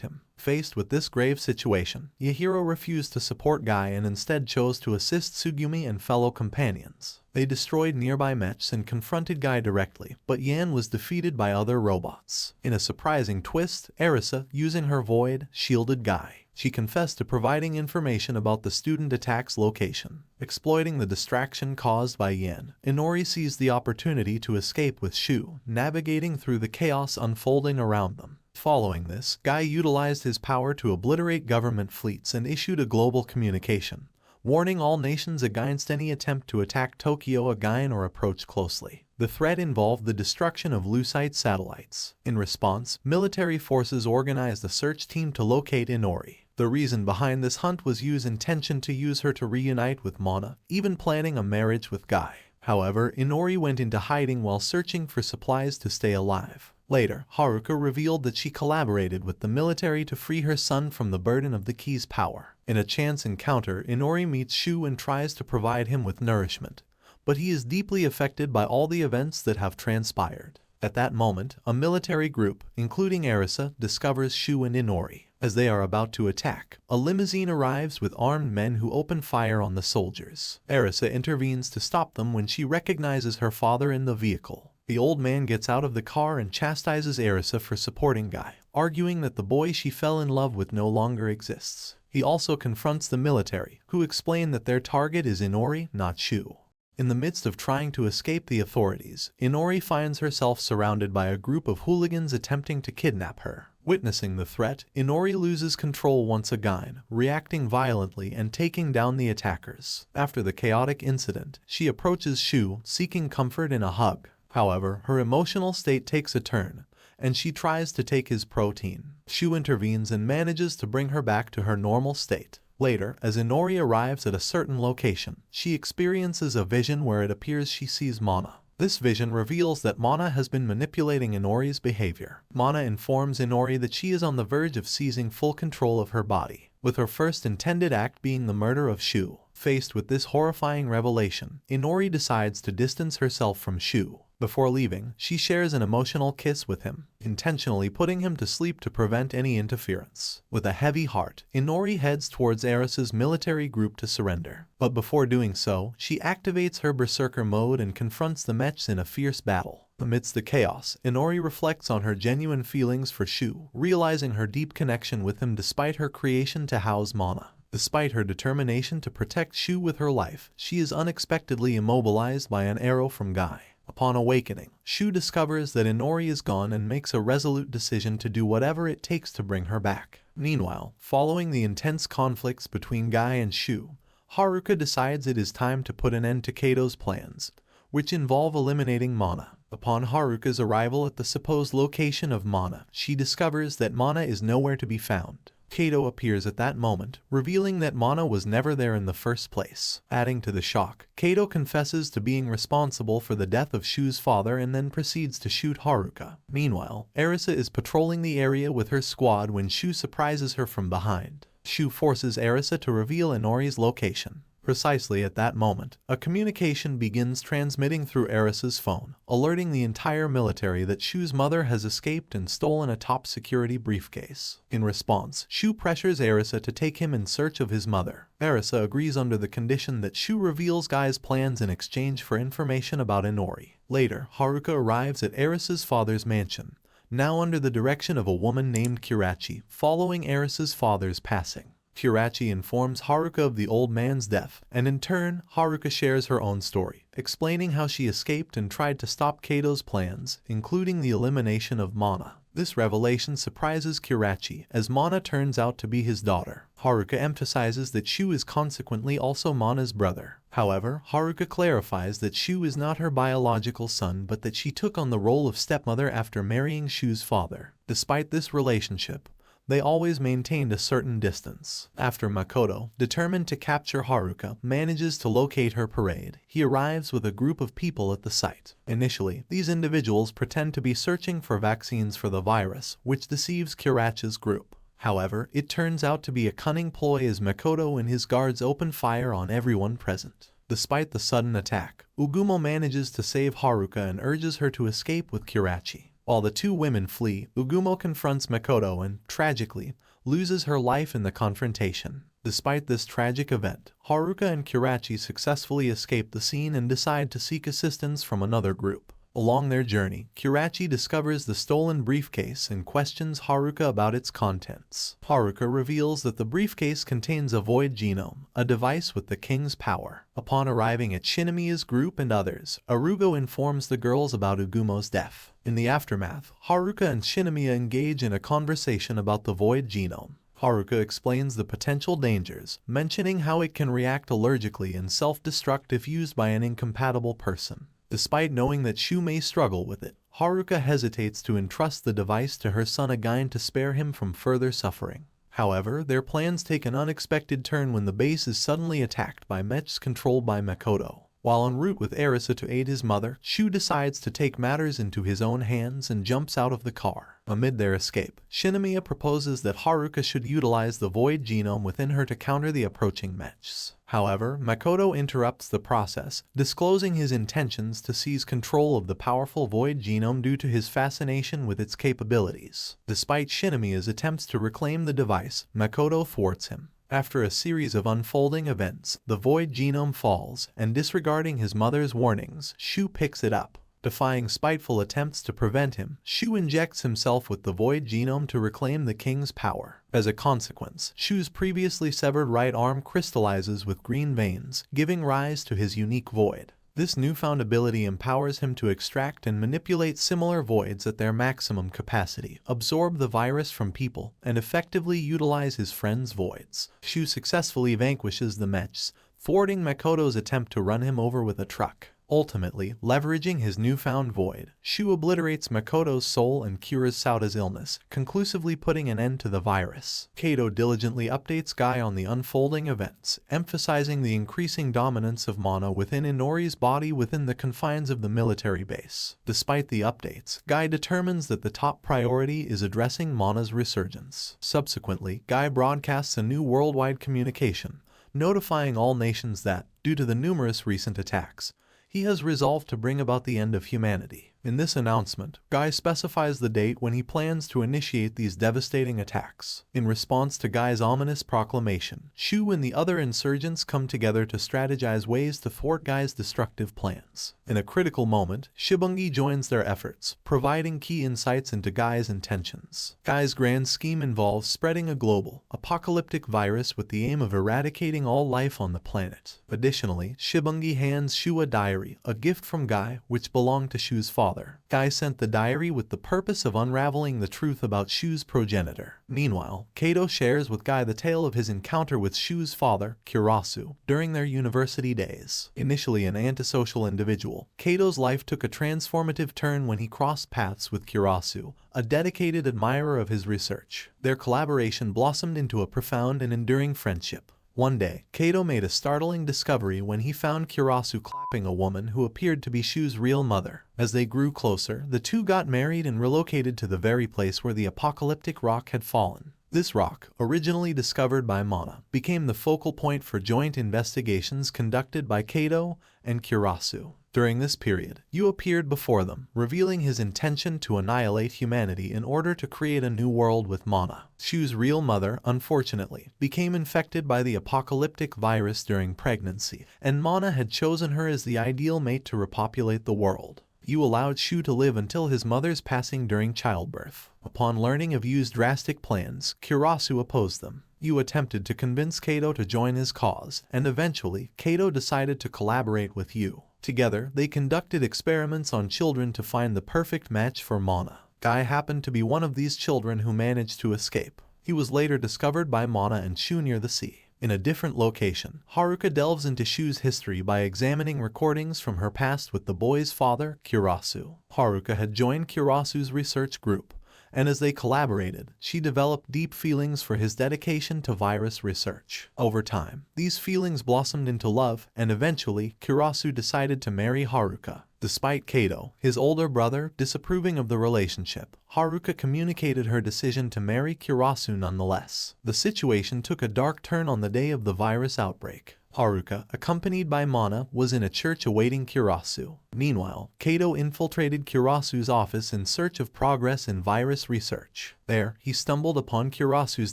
him. Faced with this grave situation, Yahiro refused to support Gai and instead chose to assist Tsugumi and fellow companions. They destroyed nearby mechs and confronted Gai directly, but Yan was defeated by other robots. In a surprising twist, Arisa, using her void, shielded Gai. She confessed to providing information about the student attack's location. Exploiting the distraction caused by Yan, Inori seized the opportunity to escape with Shuu, navigating through the chaos unfolding around them. Following this, Gai utilized his power to obliterate government fleets and issued a global communication, warning all nations against any attempt to attack Tokyo again or approach closely. The threat involved the destruction of Lucite satellites. In response, military forces organized a search team to locate Inori. The reason behind this hunt was Yu's intention to use her to reunite with Mana, even planning a marriage with Gai. However, Inori went into hiding while searching for supplies to stay alive. Later, Haruka revealed that she collaborated with the military to free her son from the burden of the key's power. In a chance encounter, Inori meets Shuu and tries to provide him with nourishment, but he is deeply affected by all the events that have transpired. At that moment, a military group, including Arisa, discovers Shuu and Inori. As they are about to attack, a limousine arrives with armed men who open fire on the soldiers. Arisa intervenes to stop them when she recognizes her father in the vehicle. The old man gets out of the car and chastises Arisa for supporting Gai, arguing that the boy she fell in love with no longer exists. He also confronts the military, who explain that their target is Inori, not Shuu. In the midst of trying to escape the authorities, Inori finds herself surrounded by a group of hooligans attempting to kidnap her. Witnessing the threat, Inori loses control once again, reacting violently and taking down the attackers. After the chaotic incident, she approaches Shuu, seeking comfort in a hug. However, her emotional state takes a turn, and she tries to take his protein. Shuu intervenes and manages to bring her back to her normal state. Later, as Inori arrives at a certain location, she experiences a vision where it appears she sees Mana. This vision reveals that Mana has been manipulating Inori's behavior. Mana informs Inori that she is on the verge of seizing full control of her body, with her first intended act being the murder of Shuu. Faced with this horrifying revelation, Inori decides to distance herself from Shuu. Before leaving, she shares an emotional kiss with him, intentionally putting him to sleep to prevent any interference. With a heavy heart, Inori heads towards Arisa's military group to surrender. But before doing so, she activates her berserker mode and confronts the mechs in a fierce battle. Amidst the chaos, Inori reflects on her genuine feelings for Shuu, realizing her deep connection with him despite her creation to house Mana. Despite her determination to protect Shuu with her life, she is unexpectedly immobilized by an arrow from Gai. Upon awakening, Shuu discovers that Inori is gone and makes a resolute decision to do whatever it takes to bring her back. Meanwhile, following the intense conflicts between Gai and Shuu, Haruka decides it is time to put an end to Kato's plans, which involve eliminating Mana. Upon Haruka's arrival at the supposed location of Mana, she discovers that Mana is nowhere to be found. Kato appears at that moment, revealing that Mana was never there in the first place. Adding to the shock, Kato confesses to being responsible for the death of Shuu's father and then proceeds to shoot Haruka. Meanwhile, Arisa is patrolling the area with her squad when Shuu surprises her from behind. Shuu forces Arisa to reveal Inori's location. Precisely at that moment, a communication begins transmitting through Arisa's phone, alerting the entire military that Shuu's mother has escaped and stolen a top-security briefcase. In response, Shuu pressures Arisa to take him in search of his mother. Arisa agrees under the condition that Shuu reveals Gai's plans in exchange for information about Inori. Later, Haruka arrives at Arisa's father's mansion, now under the direction of a woman named Kirachi, following Arisa's father's passing. Kirachi informs Haruka of the old man's death, and in turn, Haruka shares her own story, explaining how she escaped and tried to stop Kato's plans, including the elimination of Mana. This revelation surprises Kirachi, as Mana turns out to be his daughter. Haruka emphasizes that Shuu is consequently also Mana's brother. However, Haruka clarifies that Shuu is not her biological son but that she took on the role of stepmother after marrying Shuu's father. Despite this relationship, they always maintained a certain distance. After Makoto, determined to capture Haruka, manages to locate her parade, he arrives with a group of people at the site. Initially, these individuals pretend to be searching for vaccines for the virus, which deceives Kirachi's group. However, it turns out to be a cunning ploy as Makoto and his guards open fire on everyone present. Despite the sudden attack, Ugumo manages to save Haruka and urges her to escape with Kirachi. While the two women flee, Ugumo confronts Makoto and, tragically, loses her life in the confrontation. Despite this tragic event, Haruka and Kirachi successfully escape the scene and decide to seek assistance from another group. Along their journey, Kirachi discovers the stolen briefcase and questions Haruka about its contents. Haruka reveals that the briefcase contains a void genome, a device with the king's power. Upon arriving at Shinomiya's group and others, Arugo informs the girls about Ugumo's death. In the aftermath, Haruka and Shinomiya engage in a conversation about the void genome. Haruka explains the potential dangers, mentioning how it can react allergically and self-destruct if used by an incompatible person. Despite knowing that Shuu may struggle with it, Haruka hesitates to entrust the device to her son Again to spare him from further suffering. However, their plans take an unexpected turn when the base is suddenly attacked by mechs controlled by Makoto. While en route with Arisa to aid his mother, Shuu decides to take matters into his own hands and jumps out of the car. Amid their escape, Shinomiya proposes that Haruka should utilize the void genome within her to counter the approaching mechs. However, Makoto interrupts the process, disclosing his intentions to seize control of the powerful void genome due to his fascination with its capabilities. Despite Shinomiya's attempts to reclaim the device, Makoto thwarts him. After a series of unfolding events, the void genome falls, and disregarding his mother's warnings, Shuu picks it up. Defying spiteful attempts to prevent him, Shuu injects himself with the void genome to reclaim the king's power. As a consequence, Shuu's previously severed right arm crystallizes with green veins, giving rise to his unique void. This newfound ability empowers him to extract and manipulate similar voids at their maximum capacity, absorb the virus from people, and effectively utilize his friend's voids. Shuu successfully vanquishes the mechs, thwarting Makoto's attempt to run him over with a truck. Ultimately, leveraging his newfound void, Shuu obliterates Makoto's soul and cures Saoda's illness, conclusively putting an end to the virus. Kato diligently updates Gai on the unfolding events, emphasizing the increasing dominance of mana within Inori's body within the confines of the military base. Despite the updates, Gai determines that the top priority is addressing mana's resurgence. Subsequently, Gai broadcasts a new worldwide communication, notifying all nations that, due to the numerous recent attacks, he has resolved to bring about the end of humanity. In this announcement, Gai specifies the date when he plans to initiate these devastating attacks. In response to Gai's ominous proclamation, Shuu and the other insurgents come together to strategize ways to thwart Gai's destructive plans. In a critical moment, Shibungi joins their efforts, providing key insights into Gai's intentions. Gai's grand scheme involves spreading a global, apocalyptic virus with the aim of eradicating all life on the planet. Additionally, Shibungi hands Shuu a diary, a gift from Gai, which belonged to Shuu's father. Gai sent the diary with the purpose of unraveling the truth about Shuu's progenitor. Meanwhile, Kato shares with Gai the tale of his encounter with Shuu's father, Kirasu, during their university days. Initially an antisocial individual, Kato's life took a transformative turn when he crossed paths with Kirasu, a dedicated admirer of his research. Their collaboration blossomed into a profound and enduring friendship. One day, Kato made a startling discovery when he found Kirasu clapping a woman who appeared to be Shuu's real mother. As they grew closer, the two got married and relocated to the very place where the apocalyptic rock had fallen. This rock, originally discovered by Mana, became the focal point for joint investigations conducted by Kato and Kirasu. During this period, Yu appeared before them, revealing his intention to annihilate humanity in order to create a new world with Mana. Shuu's real mother, unfortunately, became infected by the apocalyptic virus during pregnancy, and Mana had chosen her as the ideal mate to repopulate the world. Yu allowed Shuu to live until his mother's passing during childbirth. Upon learning of Yu's drastic plans, Kirasu opposed them. Yu attempted to convince Kato to join his cause, and eventually, Kato decided to collaborate with Yu. Together, they conducted experiments on children to find the perfect match for Mana. Gai happened to be one of these children who managed to escape. He was later discovered by Mana and Shuu near the sea. In a different location, Haruka delves into Shuu's history by examining recordings from her past with the boy's father, Kirasu. Haruka had joined Kirasu's research group, and as they collaborated, she developed deep feelings for his dedication to virus research. Over time, these feelings blossomed into love, and eventually, Kirasu decided to marry Haruka. Despite Kato, his older brother, disapproving of the relationship, Haruka communicated her decision to marry Kirasu nonetheless. The situation took a dark turn on the day of the virus outbreak. Haruka, accompanied by Mana, was in a church awaiting Kurasu. Meanwhile, Kato infiltrated Kurasu's office in search of progress in virus research. There, he stumbled upon Kurasu's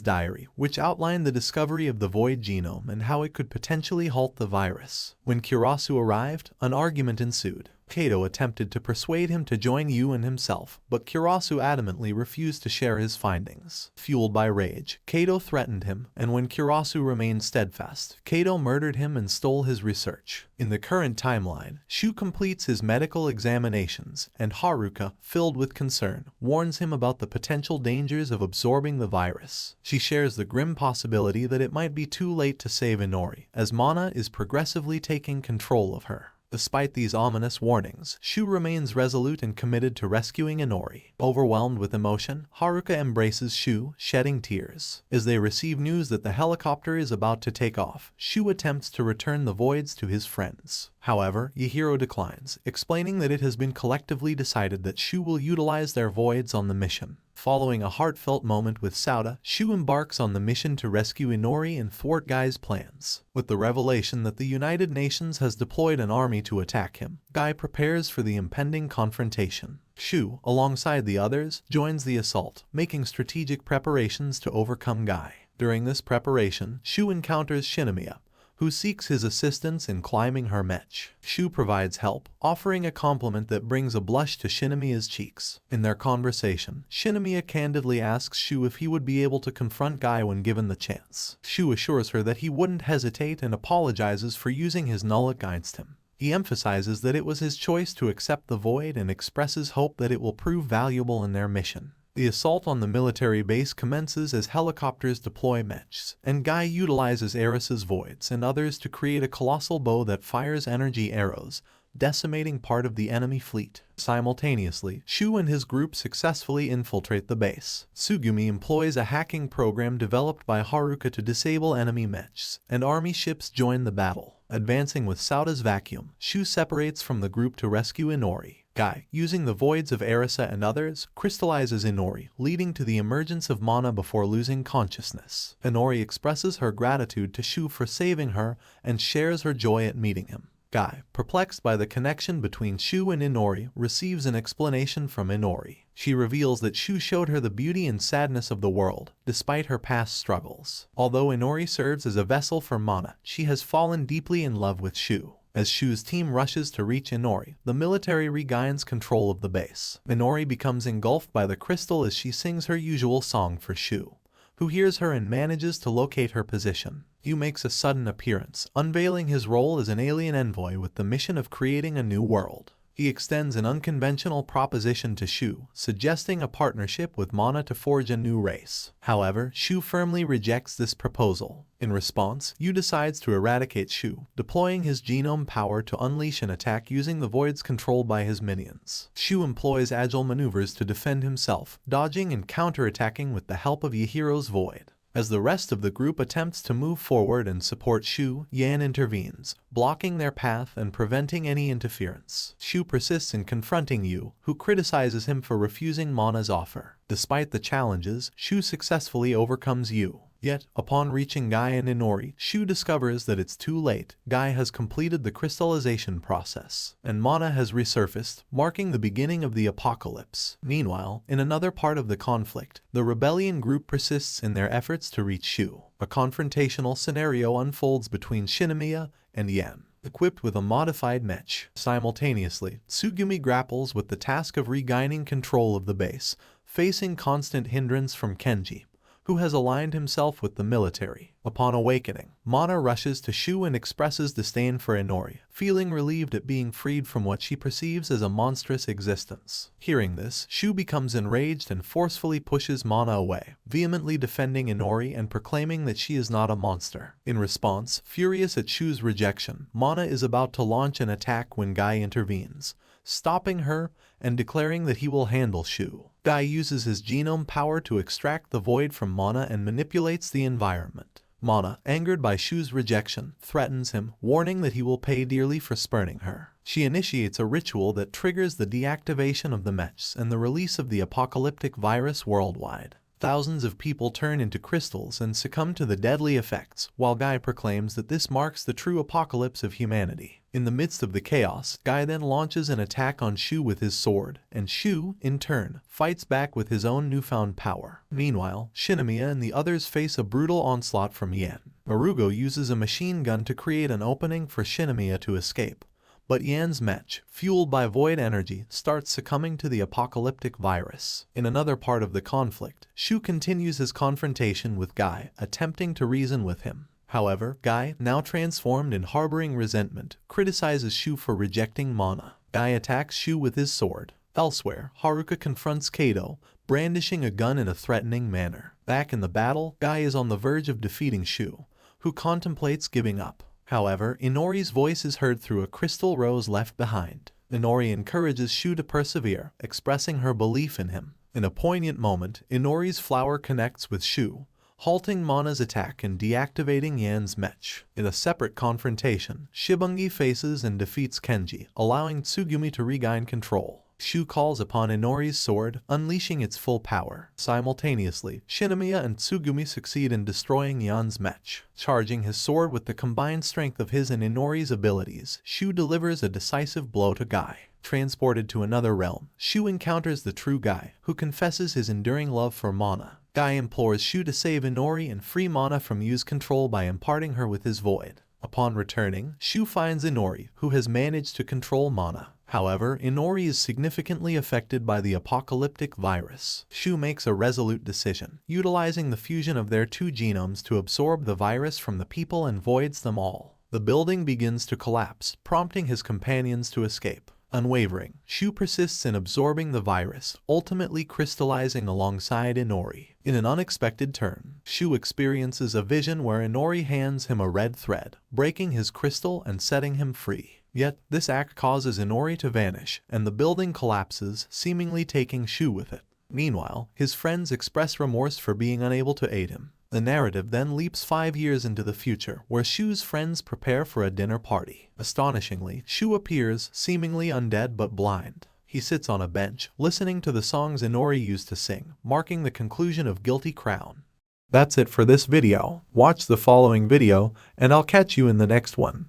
diary, which outlined the discovery of the void genome and how it could potentially halt the virus. When Kurasu arrived, an argument ensued. Kato attempted to persuade him to join Yu and himself, but Kurasu adamantly refused to share his findings. Fueled by rage, Kato threatened him, and when Kurasu remained steadfast, Kato murdered him and stole his research. In the current timeline, Shuu completes his medical examinations, and Haruka, filled with concern, warns him about the potential dangers of absorbing the virus. She shares the grim possibility that it might be too late to save Inori, as Mana is progressively taking control of her. Despite these ominous warnings, Shuu remains resolute and committed to rescuing Inori. Overwhelmed with emotion, Haruka embraces Shuu, shedding tears. As they receive news that the helicopter is about to take off, Shuu attempts to return the voids to his friends. However, Yahiro declines, explaining that it has been collectively decided that Shuu will utilize their voids on the mission. Following a heartfelt moment with Sauda, Shuu embarks on the mission to rescue Inori and thwart Gai's plans. With the revelation that the United Nations has deployed an army to attack him, Gai prepares for the impending confrontation. Shuu, alongside the others, joins the assault, making strategic preparations to overcome Gai. During this preparation, Shuu encounters Shinomiya, who seeks his assistance in climbing her mech. Shuu provides help, offering a compliment that brings a blush to Shinomiya's cheeks. In their conversation, Shinomiya candidly asks Shuu if he would be able to confront Gai when given the chance. Shuu assures her that he wouldn't hesitate and apologizes for using his null against him. He emphasizes that it was his choice to accept the void and expresses hope that it will prove valuable in their mission. The assault on the military base commences as helicopters deploy mechs, and Gai utilizes Eris's voids and others to create a colossal bow that fires energy arrows, decimating part of the enemy fleet. Simultaneously, Shuu and his group successfully infiltrate the base. Tsugumi employs a hacking program developed by Haruka to disable enemy mechs, and army ships join the battle. Advancing with Sauda's vacuum, Shuu separates from the group to rescue Inori. Gai, using the voids of Erisa and others, crystallizes Inori, leading to the emergence of Mana before losing consciousness. Inori expresses her gratitude to Shuu for saving her and shares her joy at meeting him. Gai, perplexed by the connection between Shuu and Inori, receives an explanation from Inori. She reveals that Shuu showed her the beauty and sadness of the world, despite her past struggles. Although Inori serves as a vessel for Mana, she has fallen deeply in love with Shuu. As Shu's team rushes to reach Inori, the military regains control of the base. Inori becomes engulfed by the crystal as she sings her usual song for Shuu, who hears her and manages to locate her position. Yu makes a sudden appearance, unveiling his role as an alien envoy with the mission of creating a new world. He extends an unconventional proposition to Shuu, suggesting a partnership with Mana to forge a new race. However, Shuu firmly rejects this proposal. In response, Yu decides to eradicate Shuu, deploying his genome power to unleash an attack using the voids controlled by his minions. Shuu employs agile maneuvers to defend himself, dodging and counterattacking with the help of Yahiro's void. As the rest of the group attempts to move forward and support Shuu, Yan intervenes, blocking their path and preventing any interference. Shuu persists in confronting Yu, who criticizes him for refusing Mana's offer. Despite the challenges, Shuu successfully overcomes Yu. Yet, upon reaching Gai and Inori, Shuu discovers that it's too late. Gai has completed the crystallization process, and Mana has resurfaced, marking the beginning of the apocalypse. Meanwhile, in another part of the conflict, the rebellion group persists in their efforts to reach Shuu. A confrontational scenario unfolds between Shinomiya and Yan, equipped with a modified mech. Simultaneously, Tsugumi grapples with the task of regaining control of the base, facing constant hindrance from Kenji, who has aligned himself with the military. Upon awakening, Mana rushes to Shuu and expresses disdain for Inori, feeling relieved at being freed from what she perceives as a monstrous existence. Hearing this, Shuu becomes enraged and forcefully pushes Mana away, vehemently defending Inori and proclaiming that she is not a monster. In response, furious at Shu's rejection, Mana is about to launch an attack when Gai intervenes, stopping her and declaring that he will handle Shuu. Gai uses his genome power to extract the void from Mana and manipulates the environment. Mana, angered by Shu's rejection, threatens him, warning that he will pay dearly for spurning her. She initiates a ritual that triggers the deactivation of the mechs and the release of the apocalyptic virus worldwide. Thousands of people turn into crystals and succumb to the deadly effects, while Gai proclaims that this marks the true apocalypse of humanity. In the midst of the chaos, Gai then launches an attack on Shuu with his sword, and Shuu, in turn, fights back with his own newfound power. Meanwhile, Shinomiya and the others face a brutal onslaught from Yan. Marugo uses a machine gun to create an opening for Shinomiya to escape. But Yan's mech, fueled by void energy, starts succumbing to the apocalyptic virus. In another part of the conflict, Shuu continues his confrontation with Gai, attempting to reason with him. However, Gai, now transformed and harboring resentment, criticizes Shuu for rejecting mana. Gai attacks Shuu with his sword. Elsewhere, Haruka confronts Kato, brandishing a gun in a threatening manner. Back in the battle, Gai is on the verge of defeating Shuu, who contemplates giving up. However, Inori's voice is heard through a crystal rose left behind. Inori encourages Shuu to persevere, expressing her belief in him. In a poignant moment, Inori's flower connects with Shuu, halting Mana's attack and deactivating Yan's mech. In a separate confrontation, Shibungi faces and defeats Kenji, allowing Tsugumi to regain control. Shuu calls upon Inori's sword, unleashing its full power. Simultaneously, Shinomiya and Tsugumi succeed in destroying Yan's mech. Charging his sword with the combined strength of his and Inori's abilities, Shuu delivers a decisive blow to Gai. Transported to another realm, Shuu encounters the true Gai, who confesses his enduring love for Mana. Gai implores Shuu to save Inori and free Mana from Yu's control by imparting her with his void. Upon returning, Shuu finds Inori, who has managed to control Mana. However, Inori is significantly affected by the apocalyptic virus. Shuu makes a resolute decision, utilizing the fusion of their two genomes to absorb the virus from the people and voids them all. The building begins to collapse, prompting his companions to escape. Unwavering, Shuu persists in absorbing the virus, ultimately crystallizing alongside Inori. In an unexpected turn, Shuu experiences a vision where Inori hands him a red thread, breaking his crystal and setting him free. Yet, this act causes Inori to vanish, and the building collapses, seemingly taking Shuu with it. Meanwhile, his friends express remorse for being unable to aid him. The narrative then leaps 5 years into the future, where Shuu's friends prepare for a dinner party. Astonishingly, Shuu appears, seemingly undead but blind. He sits on a bench, listening to the songs Inori used to sing, marking the conclusion of Guilty Crown. That's it for this video. Watch the following video, and I'll catch you in the next one.